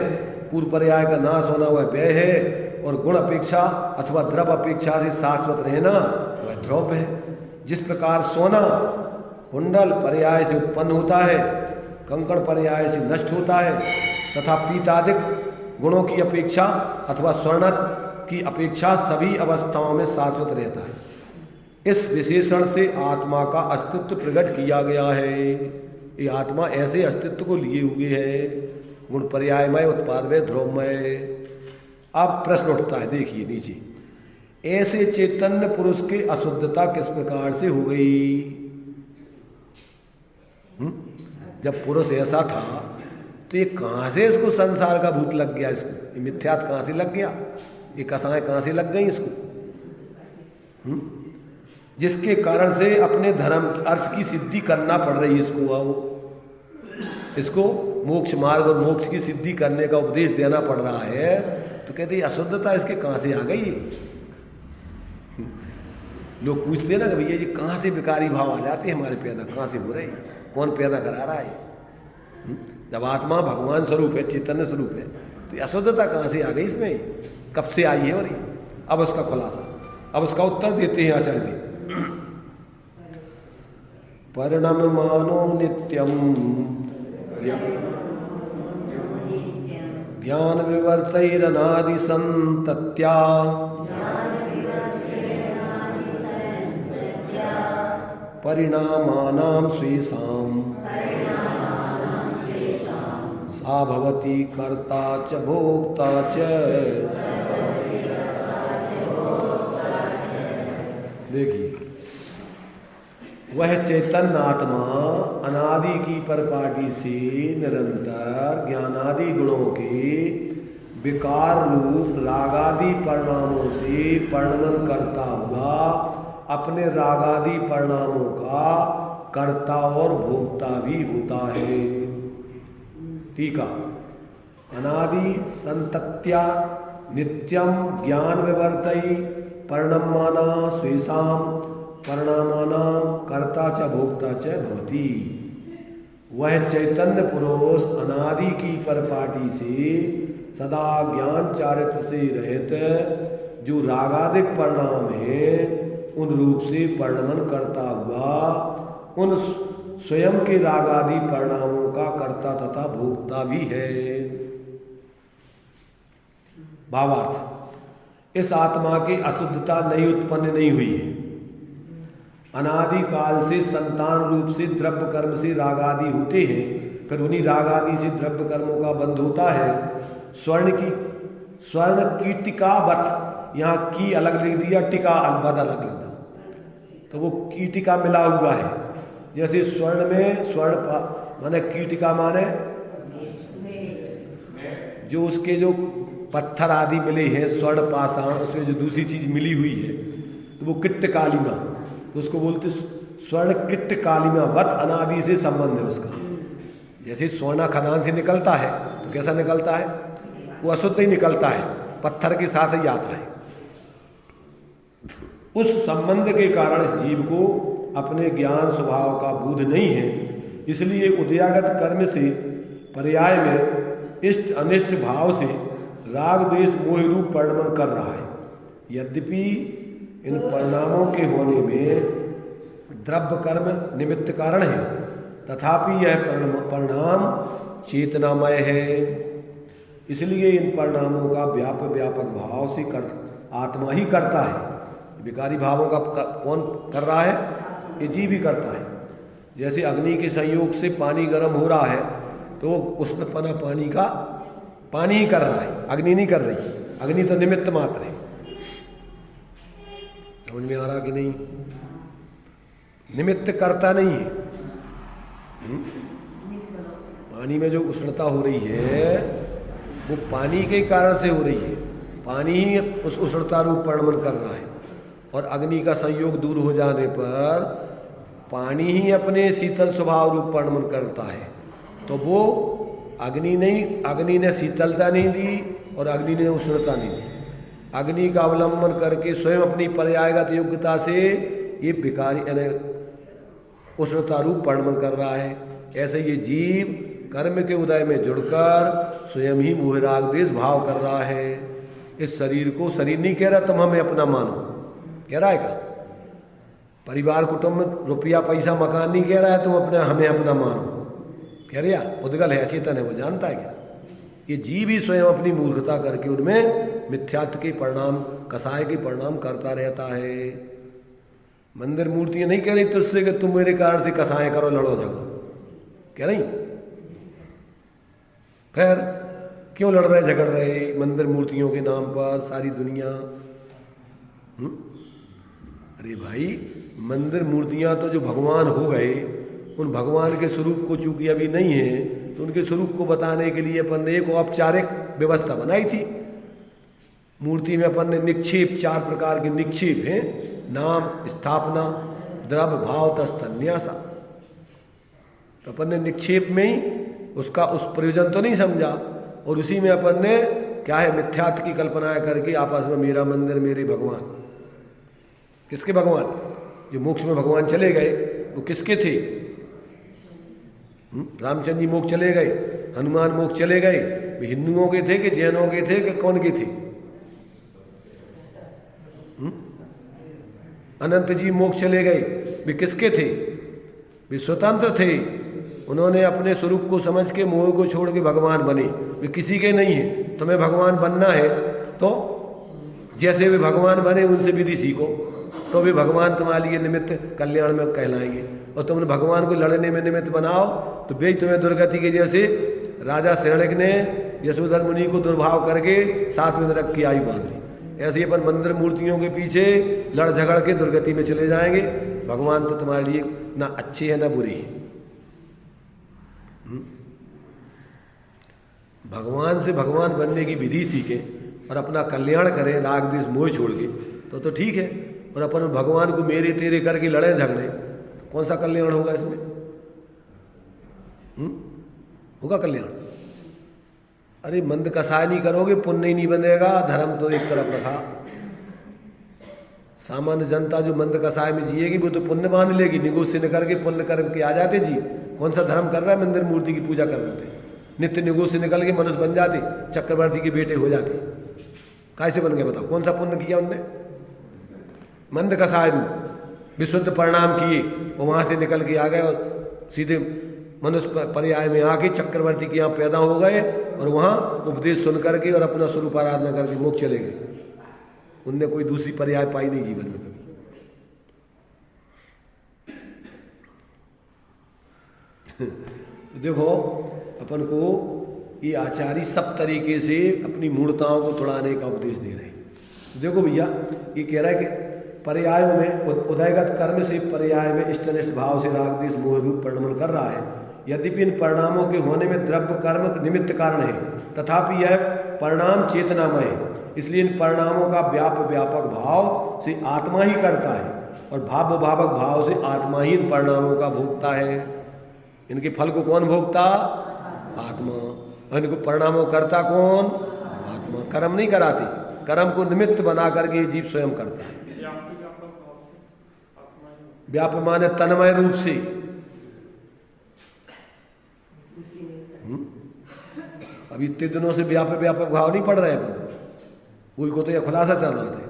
पूर्व पर्याय का नाश होना हुआ व्यय है, और गुण अपेक्षा अथवा द्रव अपेक्षा से शाश्वत रहना वह ध्रुव है। जिस प्रकार सोना कुंडल पर्याय से उत्पन्न होता है, कंकड़ पर्याय से नष्ट होता है, तथा पीतादिक गुणों की अपेक्षा अथवा स्वर्ण की अपेक्षा सभी अवस्थाओं में शाश्वत रहता है। इस विशेषण से आत्मा का अस्तित्व प्रकट किया गया है। ये आत्मा ऐसे अस्तित्व को लिए हुए है, गुण पर्यायमय, उत्पादमय, ध्रुवमय। अब प्रश्न उठता है, देखिए नीचे, ऐसे चैतन्य पुरुष की अशुद्धता किस प्रकार से हो गई? जब पुरुष ऐसा था तो ये कहां से इसको संसार का भूत लग गया, इसको ये मिथ्यात कहां से लग गया, ये कसाएं कहां से लग गई इसको? जिसके कारण से अपने धर्म अर्थ की सिद्धि करना पड़ रही है इसको मोक्ष मार्ग और मोक्ष की सिद्धि करने का उपदेश देना पड़ रहा है। तो कहते हैं अशुद्धता इसके कहां से आ गई? लोग पूछते हैं ना कि भैया ये कहां से विकारी भाव आ जाते हैं हमारे पैदा, कहां से हो रहे हैं, कौन पैदा करा रहा है? जब आत्मा भगवान स्वरूप है, चैतन्य स्वरूप है, तो अशुद्धता कहां से आ गई इसमें, कब से आई है? और ये अब उसका खुलासा, अब उसका उत्तर देते हैं आचार्य। परिणाम मानो नित्यम ज्ञान विवर्तैरनादि संतत्या परिणामानां स्वेषां सा भवति कर्ता च भोक्ता च। देखिए, वह चैतन्य आत्मा अनादि की परपाटी से निरंतर ज्ञानादि गुणों के विकार रूप रागादि परिणामों से परिणमन करता हुआ अपने रागादि परिणामों का कर्ता और भोक्ता भी होता है। ठीक है, अनादि संतत्या नित्यम ज्ञान विवर्तई परिणमाना स्वेषां परिणामानां कर्ता च भोक्ता च भवति। वह चैतन्य पुरुष अनादि की परपाटी से सदा ज्ञान चारित्र से रहित जो रागादिक परिणाम है उन रूप से परिणमन करता हुआ उन स्वयं के रागादि परिणामों का कर्ता तथा भोक्ता भी है। भावार्थ, इस आत्मा की अशुद्धता नहीं उत्पन्न नहीं हुई है। अनादि काल से संतान रूप से द्रव्य कर्म से रागादि होते हैं, फिर उन्हीं रागादि से द्रव्य कर्मों का बंध होता है। स्वर्ण की टीकावत, यहाँ की अलग लिख दिया, टीका अलग अलग लिख दिया, तो वो कीटिका मिला हुआ है। जैसे स्वर्ण में स्वर्ण माने कीटिका माने जो उसके जो पत्थर आदि मिले हैं, स्वर्ण पाषाण, उसमें जो दूसरी चीज मिली हुई है तो वो किट्ट कालीमा, तो उसको बोलते स्वर्ण किट्ट कालिमावत अनादि से संबंध है उसका। जैसे सोना खदान से निकलता है तो कैसा निकलता है, वो अशुद्ध ही निकलता है, पत्थर के साथ ही आता है। उस संबंध के कारण इस जीव को अपने ज्ञान स्वभाव का बोध नहीं है, इसलिए उदयागत कर्म से पर्याय में इष्ट अनिष्ट भाव से राग द्वेष मोह रूप परिणमन कर रहा है। यद्यपि इन परिणामों के होने में द्रव्य कर्म निमित्त कारण है, तथापि यह परिणाम चेतनामय है। इसलिए इन परिणामों का व्यापक भाव से आत्मा ही करता है। विकारी भावों का कौन कर रहा है, ये जीव ही करता है। जैसे अग्नि के संयोग से पानी गर्म हो रहा है तो उष्णपना पानी का पानी ही कर रहा है, अग्नि नहीं कर रही। अग्नि तो निमित्त मात्र है। समझ में आ रहा कि नहीं? निमित्त करता नहीं है। पानी में जो उष्णता हो रही है वो पानी के कारण से हो रही है। पानी ही उस उष्णता रूप परिणमन कर रहा है, और अग्नि का संयोग दूर हो जाने पर पानी ही अपने शीतल स्वभाव रूप परिणमन करता है। तो वो अग्नि ने शीतलता नहीं दी और अग्नि ने उष्णता नहीं दी। अग्नि का अवलंबन करके स्वयं अपनी पर्यायगत योग्यता से ये विकारी उष्णता रूप परिणमन कर रहा है। ऐसे ये जीव कर्म के उदय में जुड़कर स्वयं ही मोह राग द्वेष भाव कर रहा है। इस शरीर को शरीर नहीं कह रहा तुम हमें अपना मानो, कह रहा है क्या? परिवार कुटुंब रुपया पैसा मकान नहीं कह रहा है तुम अपने हमें अपना मानो, कह रहा उद्गल है, अचेतन है, वो जानता है क्या? ये जीव ही स्वयं अपनी मूर्खता करके उनमें मिथ्यात्व के परिणाम, कसाय के परिणाम करता रहता है। मंदिर मूर्तियां नहीं कह रही तुझसे कि तुम मेरे कारण से कसाय करो, लड़ो झगड़ो, कह रही? खैर क्यों लड़ रहे झगड़ रहे मंदिर मूर्तियों के नाम पर सारी दुनिया? अरे भाई, मंदिर मूर्तियां तो जो भगवान हो गए, उन भगवान के स्वरूप को चूंकि अभी नहीं है तो उनके स्वरूप को बताने के लिए अपन ने एक औपचारिक व्यवस्था बनाई थी। मूर्ति में अपन ने निक्षेप, 4 प्रकार के निक्षेप हैं, नाम, स्थापना, द्रव्य, भाव, तस्थन्यासा। तो अपन ने निक्षेप में ही उसका उस प्रयोजन तो नहीं समझा, और उसी में अपन ने क्या है, मिथ्यात्व की कल्पनाएं करके आपस में मेरा मंदिर, मेरे भगवान। किसके भगवान? जो मोक्ष में भगवान चले गए वो किसके थे? रामचंद्र जी मोक्ष चले गए, हनुमान मोक्ष चले गए, वे हिंदुओं के थे कि जैनों के थे कि कौन के थे? अनंत जी मोक्ष चले गए, वे किसके थे? वे स्वतंत्र थे। उन्होंने अपने स्वरूप को समझ के मोह को छोड़ के भगवान बने। वे किसी के नहीं है। तुम्हें भगवान बनना है तो जैसे वे भगवान बने उनसे विधि सीखो, तो वे भगवान तुम्हारे लिए निमित्त कल्याण में कहलाएंगे। और तुमने भगवान को लड़ने में निमित्त बनाओ तो वे तुम्हें दुर्गति के, जैसे राजा शरणक ने यशोधर मुनि को दुर्भाव करके 7 में नरक की आयु बांध ली, ऐसे ही अपन मंदिर मूर्तियों के पीछे लड़ झगड़ के दुर्गति में चले जाएंगे। भगवान तो तुम्हारे लिए ना अच्छे हैं ना बुरे हैं। भगवान से भगवान बनने की विधि सीखें और अपना कल्याण करें, राग द्वेष मोह छोड़ के, तो ठीक है। और अपन भगवान को मेरे तेरे करके लड़े झगड़े तो कौन सा कल्याण होगा इसमें? होगा कल्याण? अरे मंद कसाय नहीं करोगे, पुण्य ही नहीं बनेगा। धर्म तो एक तरफ रखा, सामान्य जनता जो मंद कसाय में जिएगी वो तो पुण्य बांध लेगी, निगोष्य न करके पुण्य कर्म के आ जाते जी। कौन सा धर्म कर रहा है? मंदिर मूर्ति की पूजा कर रहे थे, नित्य निगोष्य निकल के मनुष्य बन जाते, चक्रवर्ती के बेटे हो जाते। कैसे बन गए बताओ? कौन सा पुण्य किया उनने? मंद कसाय रूप विशुद्ध परिणाम किए और वहां से निकल के आ गए और सीधे मनुष्य पर्याय में आके चक्रवर्ती के यहाँ पैदा हो गए और वहां उपदेश सुन करके और अपना स्वरूप आराधना करके मोक्ष चले गए। उनने कोई दूसरी पर्याय पाई नहीं जीवन में कभी। तो देखो, अपन को ये आचार्य सब तरीके से अपनी मूर्ताओं को तोड़ाने का उपदेश दे रहे हैं। देखो भैया, ये कह रहा है कि पर्यायों में उदयगत कर्म से पर्याय में इष्टनिष्ठ भाव से राग द्वेष मोह रूप परिणमन कर रहा है। यद्यपि इन परिणामों के होने में द्रव्य कर्म निमित्त कारण है, तथापि यह परिणाम चेतनामय है। इसलिए इन परिणामों का व्यापक भाव से आत्मा ही करता है। और भाव भावक भाव से आत्मा ही इन परिणामों का भोगता है। इनके फल को कौन भोगता? आत्मा। और इनको परिणामों करता कौन? आत्मा। कर्म नहीं कराती, कर्म को निमित्त बना करके ये जीव स्वयं करता है। व्याप्य माने तन्मय रूप से। अभी इतने दिनों से व्यापक भाव नहीं पड़ रहे हैं, कोई को तो यह खुलासा चल रहा था।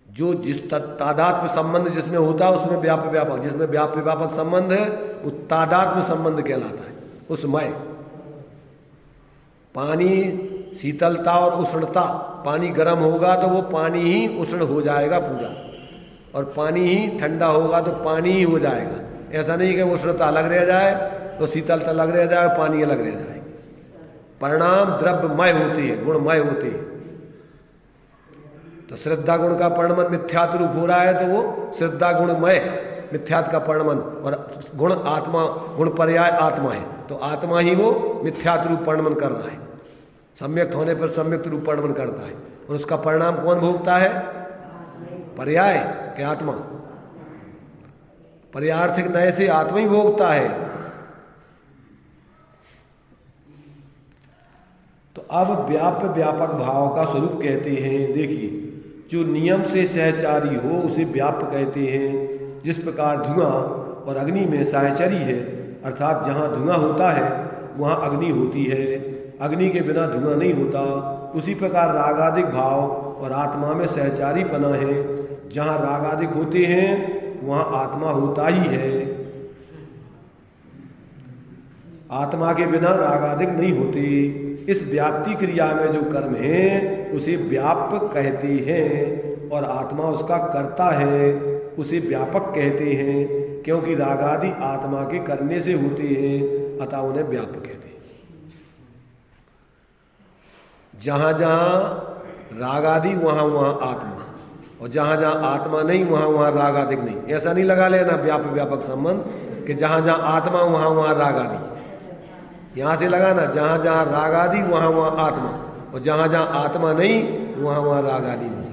जो जिस तादात्म्य संबंध जिसमें होता है उसमें व्यापक, जिसमें व्यापक संबंध है वो तादात्म्य संबंध कहलाता है। उसमय पानी शीतलता और उष्णता, पानी गर्म होगा तो वो पानी ही उष्ण हो जाएगा पूरा, और पानी ही ठंडा होगा तो पानी ही हो जाएगा। ऐसा नहीं कि उष्णता अलग रह जाए तो शीतलता अलग रह जाए, पानी अलग रह जाए। परिणाम द्रव्यमय होते हैं, गुणमय होते हैं। तो श्रद्धा गुण का परिणमन मिथ्यात्व रूप हो रहा है तो वो श्रद्धा गुणमय मिथ्यात्व का परिणमन, और गुण आत्मा, गुण पर्याय आत्मा है तो आत्मा ही वो मिथ्यात्व रूप परिणमन कर रहा है। सम्यक्त होने पर सम्यक्त रूप परिणमन करता है, और उसका परिणाम कौन भोगता है? पर्याय के आत्मा। पर्यार्थिक नए से आत्मा ही भोगता है। तो अब व्यापक भाव का स्वरूप कहते हैं। देखिए, जो नियम से सहचारी हो उसे व्याप्य कहते हैं। जिस प्रकार धुआं और अग्नि में सहचरी है, अर्थात जहाँ धुआं होता है वहाँ अग्नि होती है, अग्नि के बिना धुआं नहीं होता। उसी प्रकार रागादिक भाव और आत्मा में सहचारी पना है। जहाँ रागादिक होते हैं वहाँ आत्मा होता ही है। आत्मा के बिना रागादिक नहीं होते। इस व्याप्ति क्रिया में जो कर्म है उसे व्यापक कहते हैं, और आत्मा उसका कर्ता है उसे व्यापक कहते हैं। क्योंकि रागादि आत्मा के करने से होते हैं, अतः उन्हें व्यापक कहते हैं। जहाँ जहाँ रागादि वहाँ वहाँ आत्मा, और जहाँ जहाँ आत्मा नहीं वहाँ वहाँ रागादिक नहीं। ऐसा नहीं लगा लेना व्यापक संबंध कि जहाँ जहाँ आत्मा वहाँ वहाँ रागादि। यहाँ से लगाना जहाँ जहाँ रागादि वहाँ वहाँ आत्मा, और जहाँ जहाँ आत्मा नहीं वहाँ वहाँ रागादि नहीं।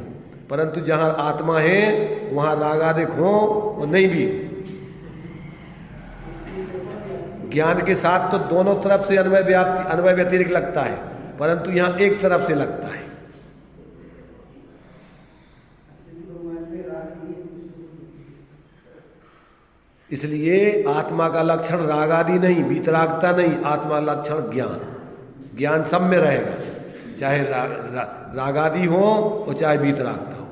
परंतु जहाँ आत्मा है वहाँ रागादिक हो और नहीं भी। ज्ञान के साथ तो दोनों तरफ से अन्वय व्यतिरिक्त लगता है, परंतु यहाँ एक तरफ से लगता है। इसलिए आत्मा का लक्षण रागादि नहीं, वीतरागता नहीं, आत्मा लक्षण ज्ञान। ज्ञान सब में रहेगा, चाहे रागादि हो और चाहे वीतरागता हो।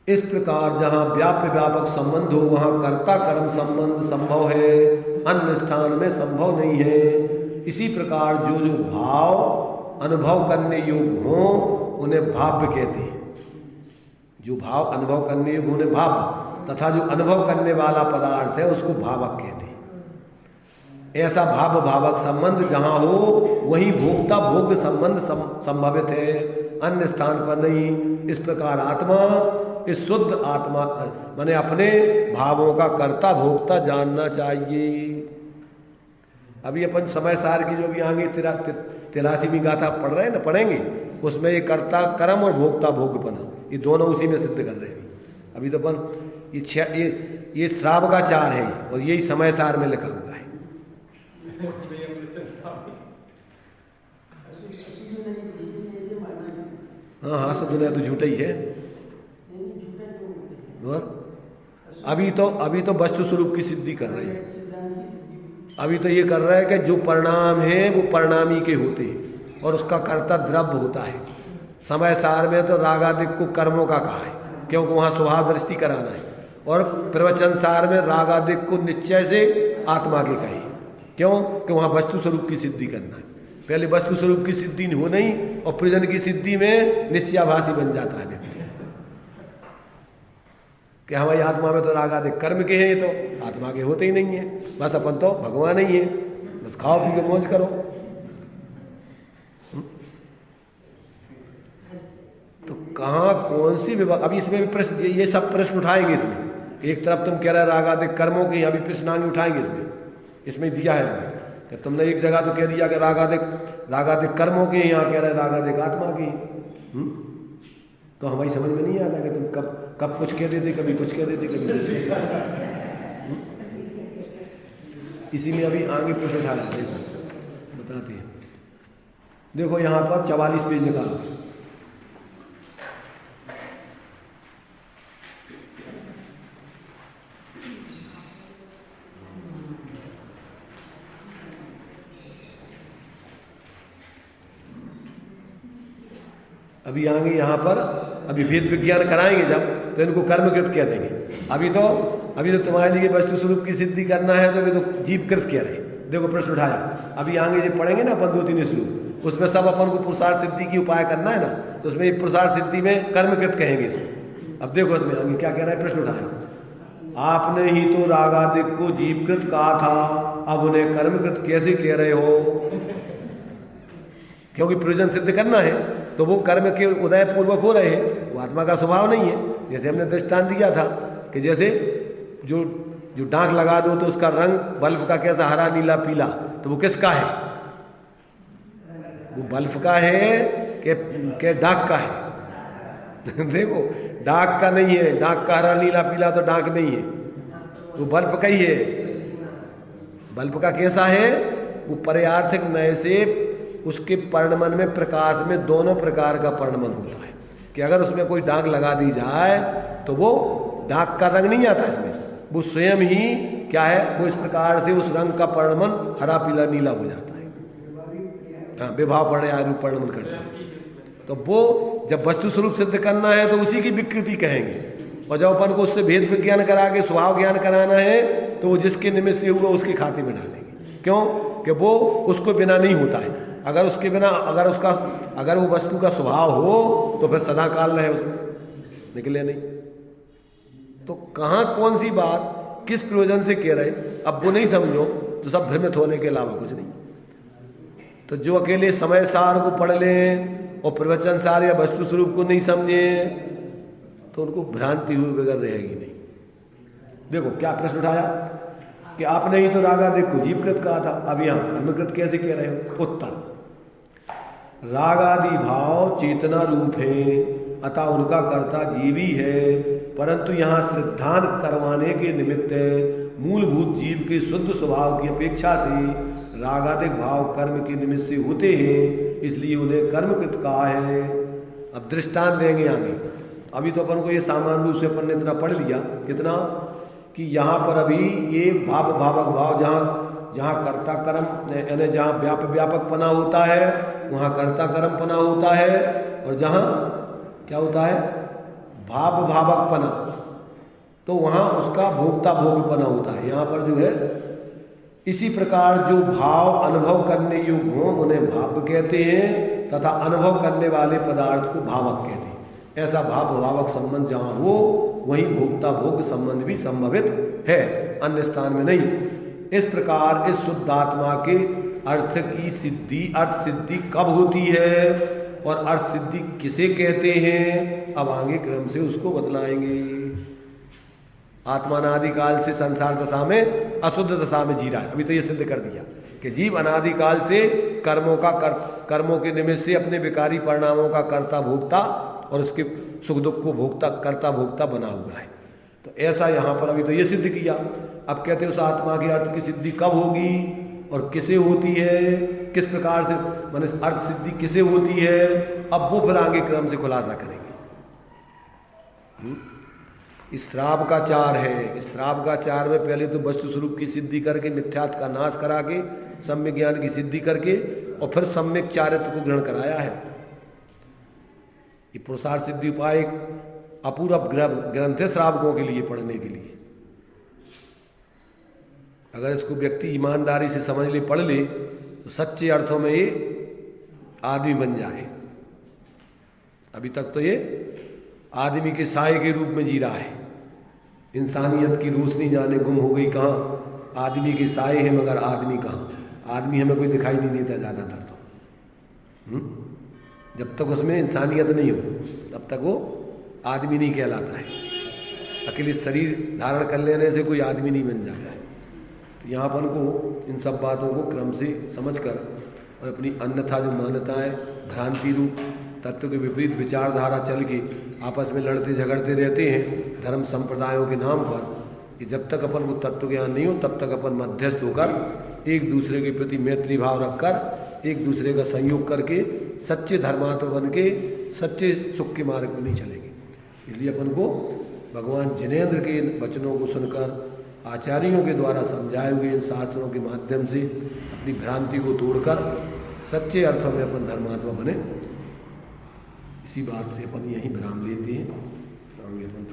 इस प्रकार जहाँ व्यापक संबंध हो वहाँ कर्ता कर्म संबंध संभव है, अन्य स्थान में संभव नहीं है। इसी प्रकार जो जो भाव अनुभव करने योग्य हो उन्हें भाव्य कहते हैं। जो भाव अनुभव करने योग्य उन्हें भाव, तथा जो अनुभव करने वाला पदार्थ है उसको भावक कहते हैं। ऐसा भावक संबंध जहाँ हो वही भोक्ता भोग्य संबंध संभावित है, अन्य स्थान पर नहीं। इस प्रकार आत्मा, इस शुद्ध आत्मा माने अपने भावों का कर्ता भोक्ता जानना चाहिए। अभी अपन समय सार की जो भी आगे 83वीं गाथा पढ़ रहे हैं ना, पढ़ेंगे, उसमें ये कर्ता कर्म और भोक्ता भोग्यपना ये दोनों उसी में सिद्ध कर रहे हैं। अभी तो अपन ये श्राव का चार है और यही समय सार में लिखा हुआ है। हाँ सब दुनिया तो झूठा ही है। और अभी तो वस्तु स्वरूप की सिद्धि कर रही है। अभी तो ये कर रहा है कि जो परिणाम है वो परिणामी के होते हैं और उसका कर्ता द्रव्य होता है। समय सार में तो रागादिक को कर्मों का कहा है, क्योंकि वहाँ स्वभाव दृष्टि कराना है, और प्रवचन सार में रागादिक को निश्चय से आत्मा के कहे, क्यों कि वहाँ वस्तु स्वरूप की सिद्धि करना है। पहले वस्तु स्वरूप की सिद्धि हो नहीं, और प्रयोजन की सिद्धि में निश्चयाभासी बन जाता है व्यक्ति कि हमारी आत्मा में तो रागादिक कर्म के हैं, तो आत्मा के होते ही नहीं है। बस अपन तो भगवान ही है, बस खाओ पी के मौज करो। तो कहाँ कौन सी विभाग, अभी इसमें भी प्रश्न, ये सब प्रश्न उठाएंगे इसमें। एक तरफ तुम कह रहे रागादिक कर्मों की, अभी प्रश्न आगे उठाएंगे इसमें दिया है कि तुमने एक जगह तो कह दिया कि रागादिक कर्मों के, यहाँ कह रहे रागादिक आत्मा की। तो हमारी समझ में नहीं आता कि तुम कब कुछ कह देते, कभी कुछ कह देते, कभी कुछ। इसीलिए अभी आगे प्रश्न उठाया, देखो बताते हैं। देखो यहाँ पर 44 पेज निकालो। अभी आएंगे यहाँ पर, अभी वेद विज्ञान कराएंगे जब, तो इनको कर्मकृत कह देंगे। अभी तो तुम्हारे लिए वस्तु स्वरूप की सिद्धि करना है, तो अभी तो जीवकृत कह रहे। देखो प्रश्न उठाया। अभी आगे जब पढ़ेंगे ना अपन 2-3 श्लोक, उसमें सब अपन को पुरुषार्थ सिद्धि की उपाय करना है ना, तो उसमें पुरुषार्थ सिद्धि में कर्मकृत कहेंगे इसको। अब देखो इसमें आगे क्या कह रहा है, प्रश्न उठाया। आपने ही तो रागादिक को जीवकृत कहा था, अब उन्हें कर्मकृत कैसे कह रहे हो? क्योंकि प्रयोजन सिद्ध करना है, तो वो कर्म के उदय पूर्वक हो रहे हैं, वो आत्मा का स्वभाव नहीं है। जैसे हमने दृष्टांत दिया था कि जैसे जो डांक लगा दो तो उसका रंग बल्ब का कैसा, हरा नीला पीला, तो वो किसका है? वो बल्ब का है कि डाक का है? देखो डाक का नहीं है, डाक का हरा नीला पीला तो डाक नहीं है, वो बल्ब का ही है। बल्ब का कैसा है? वो पर्यार्थक नय से उसके पर्णमन में, प्रकाश में दोनों प्रकार का पर्णमन होता है कि अगर उसमें कोई डाक लगा दी जाए तो वो डाक का रंग नहीं आता इसमें, वो स्वयं ही क्या है, वो इस प्रकार से उस रंग का पर्णमन हरा पीला नीला हो जाता है। हाँ, विभाव पड़े रूप पर्णमन करता है। तो वो जब वस्तु स्वरूप सिद्ध करना है तो उसी की विकृति कहेंगे, और जब अपन को उससे भेद विज्ञान करा के स्वभाव ज्ञान कराना है तो वो जिसके निमित्त से हुआ उसके खाते में डालेंगे। क्यों? कि वो उसको बिना नहीं होता है। अगर उसके बिना, अगर वो वस्तु का स्वभाव हो तो फिर सदा काल रहे उसमें, निकले नहीं। तो कहाँ कौन सी बात किस प्रयोजन से कह रहे, अब वो नहीं समझो तो सब भ्रमित होने के अलावा कुछ नहीं। तो जो अकेले समय सार को पढ़ लें और प्रवचन सार या वस्तु स्वरूप को नहीं समझे तो उनको भ्रांति हुई बगैर रहेगी नहीं। देखो क्या प्रश्न उठाया कि आपने ही तो रागादिक को जीवकृत कहा था, अब यहाँ कर्मकृत कैसे कह रहे हो? उत्तर, रागादि भाव चेतना रूप है, अतः उनका कर्ता जीव ही है, परंतु यहाँ श्रद्धान करवाने के निमित्त मूलभूत जीव के शुद्ध स्वभाव की अपेक्षा से रागादिक भाव कर्म के निमित्त से होते हैं, इसलिए उन्हें कर्मकृत कहा है। अब दृष्टांत देंगे आगे। अभी तो अपन को ये सामान्य रूप से अपन ने इतना पढ़ लिया, कितना कि यहाँ पर अभी ये भावक भाव जहाँ कर्ता कर्म यानी जहाँ व्यापक पना होता है वहाँ कर्ता कर्म पना होता है, और जहाँ क्या होता है भावक पना, तो वहाँ उसका भोक्ता भोग पना होता है। यहाँ पर जो है इसी प्रकार जो भाव अनुभव करने योग्य हो उन्हें भाव कहते हैं, तथा अनुभव करने वाले पदार्थ को भावक कहते हैं। ऐसा भावक संबंध जहाँ हो वहीं भोक्ता भोग संबंध भी संभवित है, अन्य स्थान में नहीं। इस प्रकार इस शुद्ध आत्मा के अर्थ की सिद्धि, अर्थ सिद्धि कब होती है और अर्थ सिद्धि किसे कहते हैं, अब आगे क्रम से उसको बतलाएंगे। आत्मा अनादिकाल से संसार दशा में अशुद्ध दशा में जी रहा है। अभी तो ये सिद्ध कर दिया कि जीव अनादिकाल से कर्मों के निमित्त से अपने विकारी परिणामों का कर्ता भोक्ता और उसके सुख दुख को भोक्ता कर्ता भोक्ता बना हुआ है। तो ऐसा यहाँ पर अभी तो ये सिद्ध किया। अब कहते हैं उस आत्मा के अर्थ की सिद्धि कब होगी और किसे होती है, किस प्रकार से माने अर्थ सिद्धि किसे होती है, अब वो फिर आगे क्रम से खुलासा करेंगे। इस श्राव का चार है। इस श्राव का चार में पहले तो वस्तु स्वरूप की सिद्धि करके मिथ्यात्व का नाश करा के सम्यक ज्ञान की सिद्धि करके और फिर सम्यक चारित्र को ग्रहण कराया है। ये पुरुषार्थ सिद्धि उपाय एक अपूर्व ग्रंथ है श्रावकों के लिए पढ़ने के लिए। अगर इसको व्यक्ति ईमानदारी से समझ ले, पढ़ ले, तो सच्चे अर्थों में ये आदमी बन जाए। अभी तक तो ये आदमी के साए के रूप में जी रहा है। इंसानियत की रोशनी जाने गुम हो गई कहाँ, आदमी के साए हैं मगर आदमी कहाँ। आदमी हमें कोई दिखाई नहीं देता ज़्यादातर तो। जब तक उसमें इंसानियत नहीं हो तब तक वो आदमी नहीं कहलाता है। अकेले शरीर धारण कर लेने से कोई आदमी नहीं बन जाता है। तो यहाँ पर को इन सब बातों को क्रम से समझकर और अपनी अन्यथा जो मान्यताएं भ्रांति रूप तत्व के विपरीत विचारधारा चल के आपस में लड़ते झगड़ते रहते हैं धर्म संप्रदायों के नाम पर, कि जब तक अपन को तत्व ज्ञान नहीं हो तब तक अपन मध्यस्थ होकर एक दूसरे के प्रति मैत्री भाव रखकर एक दूसरे का सहयोग करके सच्चे धर्मात्मा बन के सच्चे सुख के मार्ग में नहीं चलेंगे। इसलिए अपन को भगवान जिनेंद्र के वचनों को सुनकर आचार्यों के द्वारा समझाए हुए इन शास्त्रों के माध्यम से अपनी भ्रांति को तोड़कर सच्चे अर्थों में अपन धर्मात्मा बने। इसी बात से अपन यहीं विराम लेते हैं। आगे अपन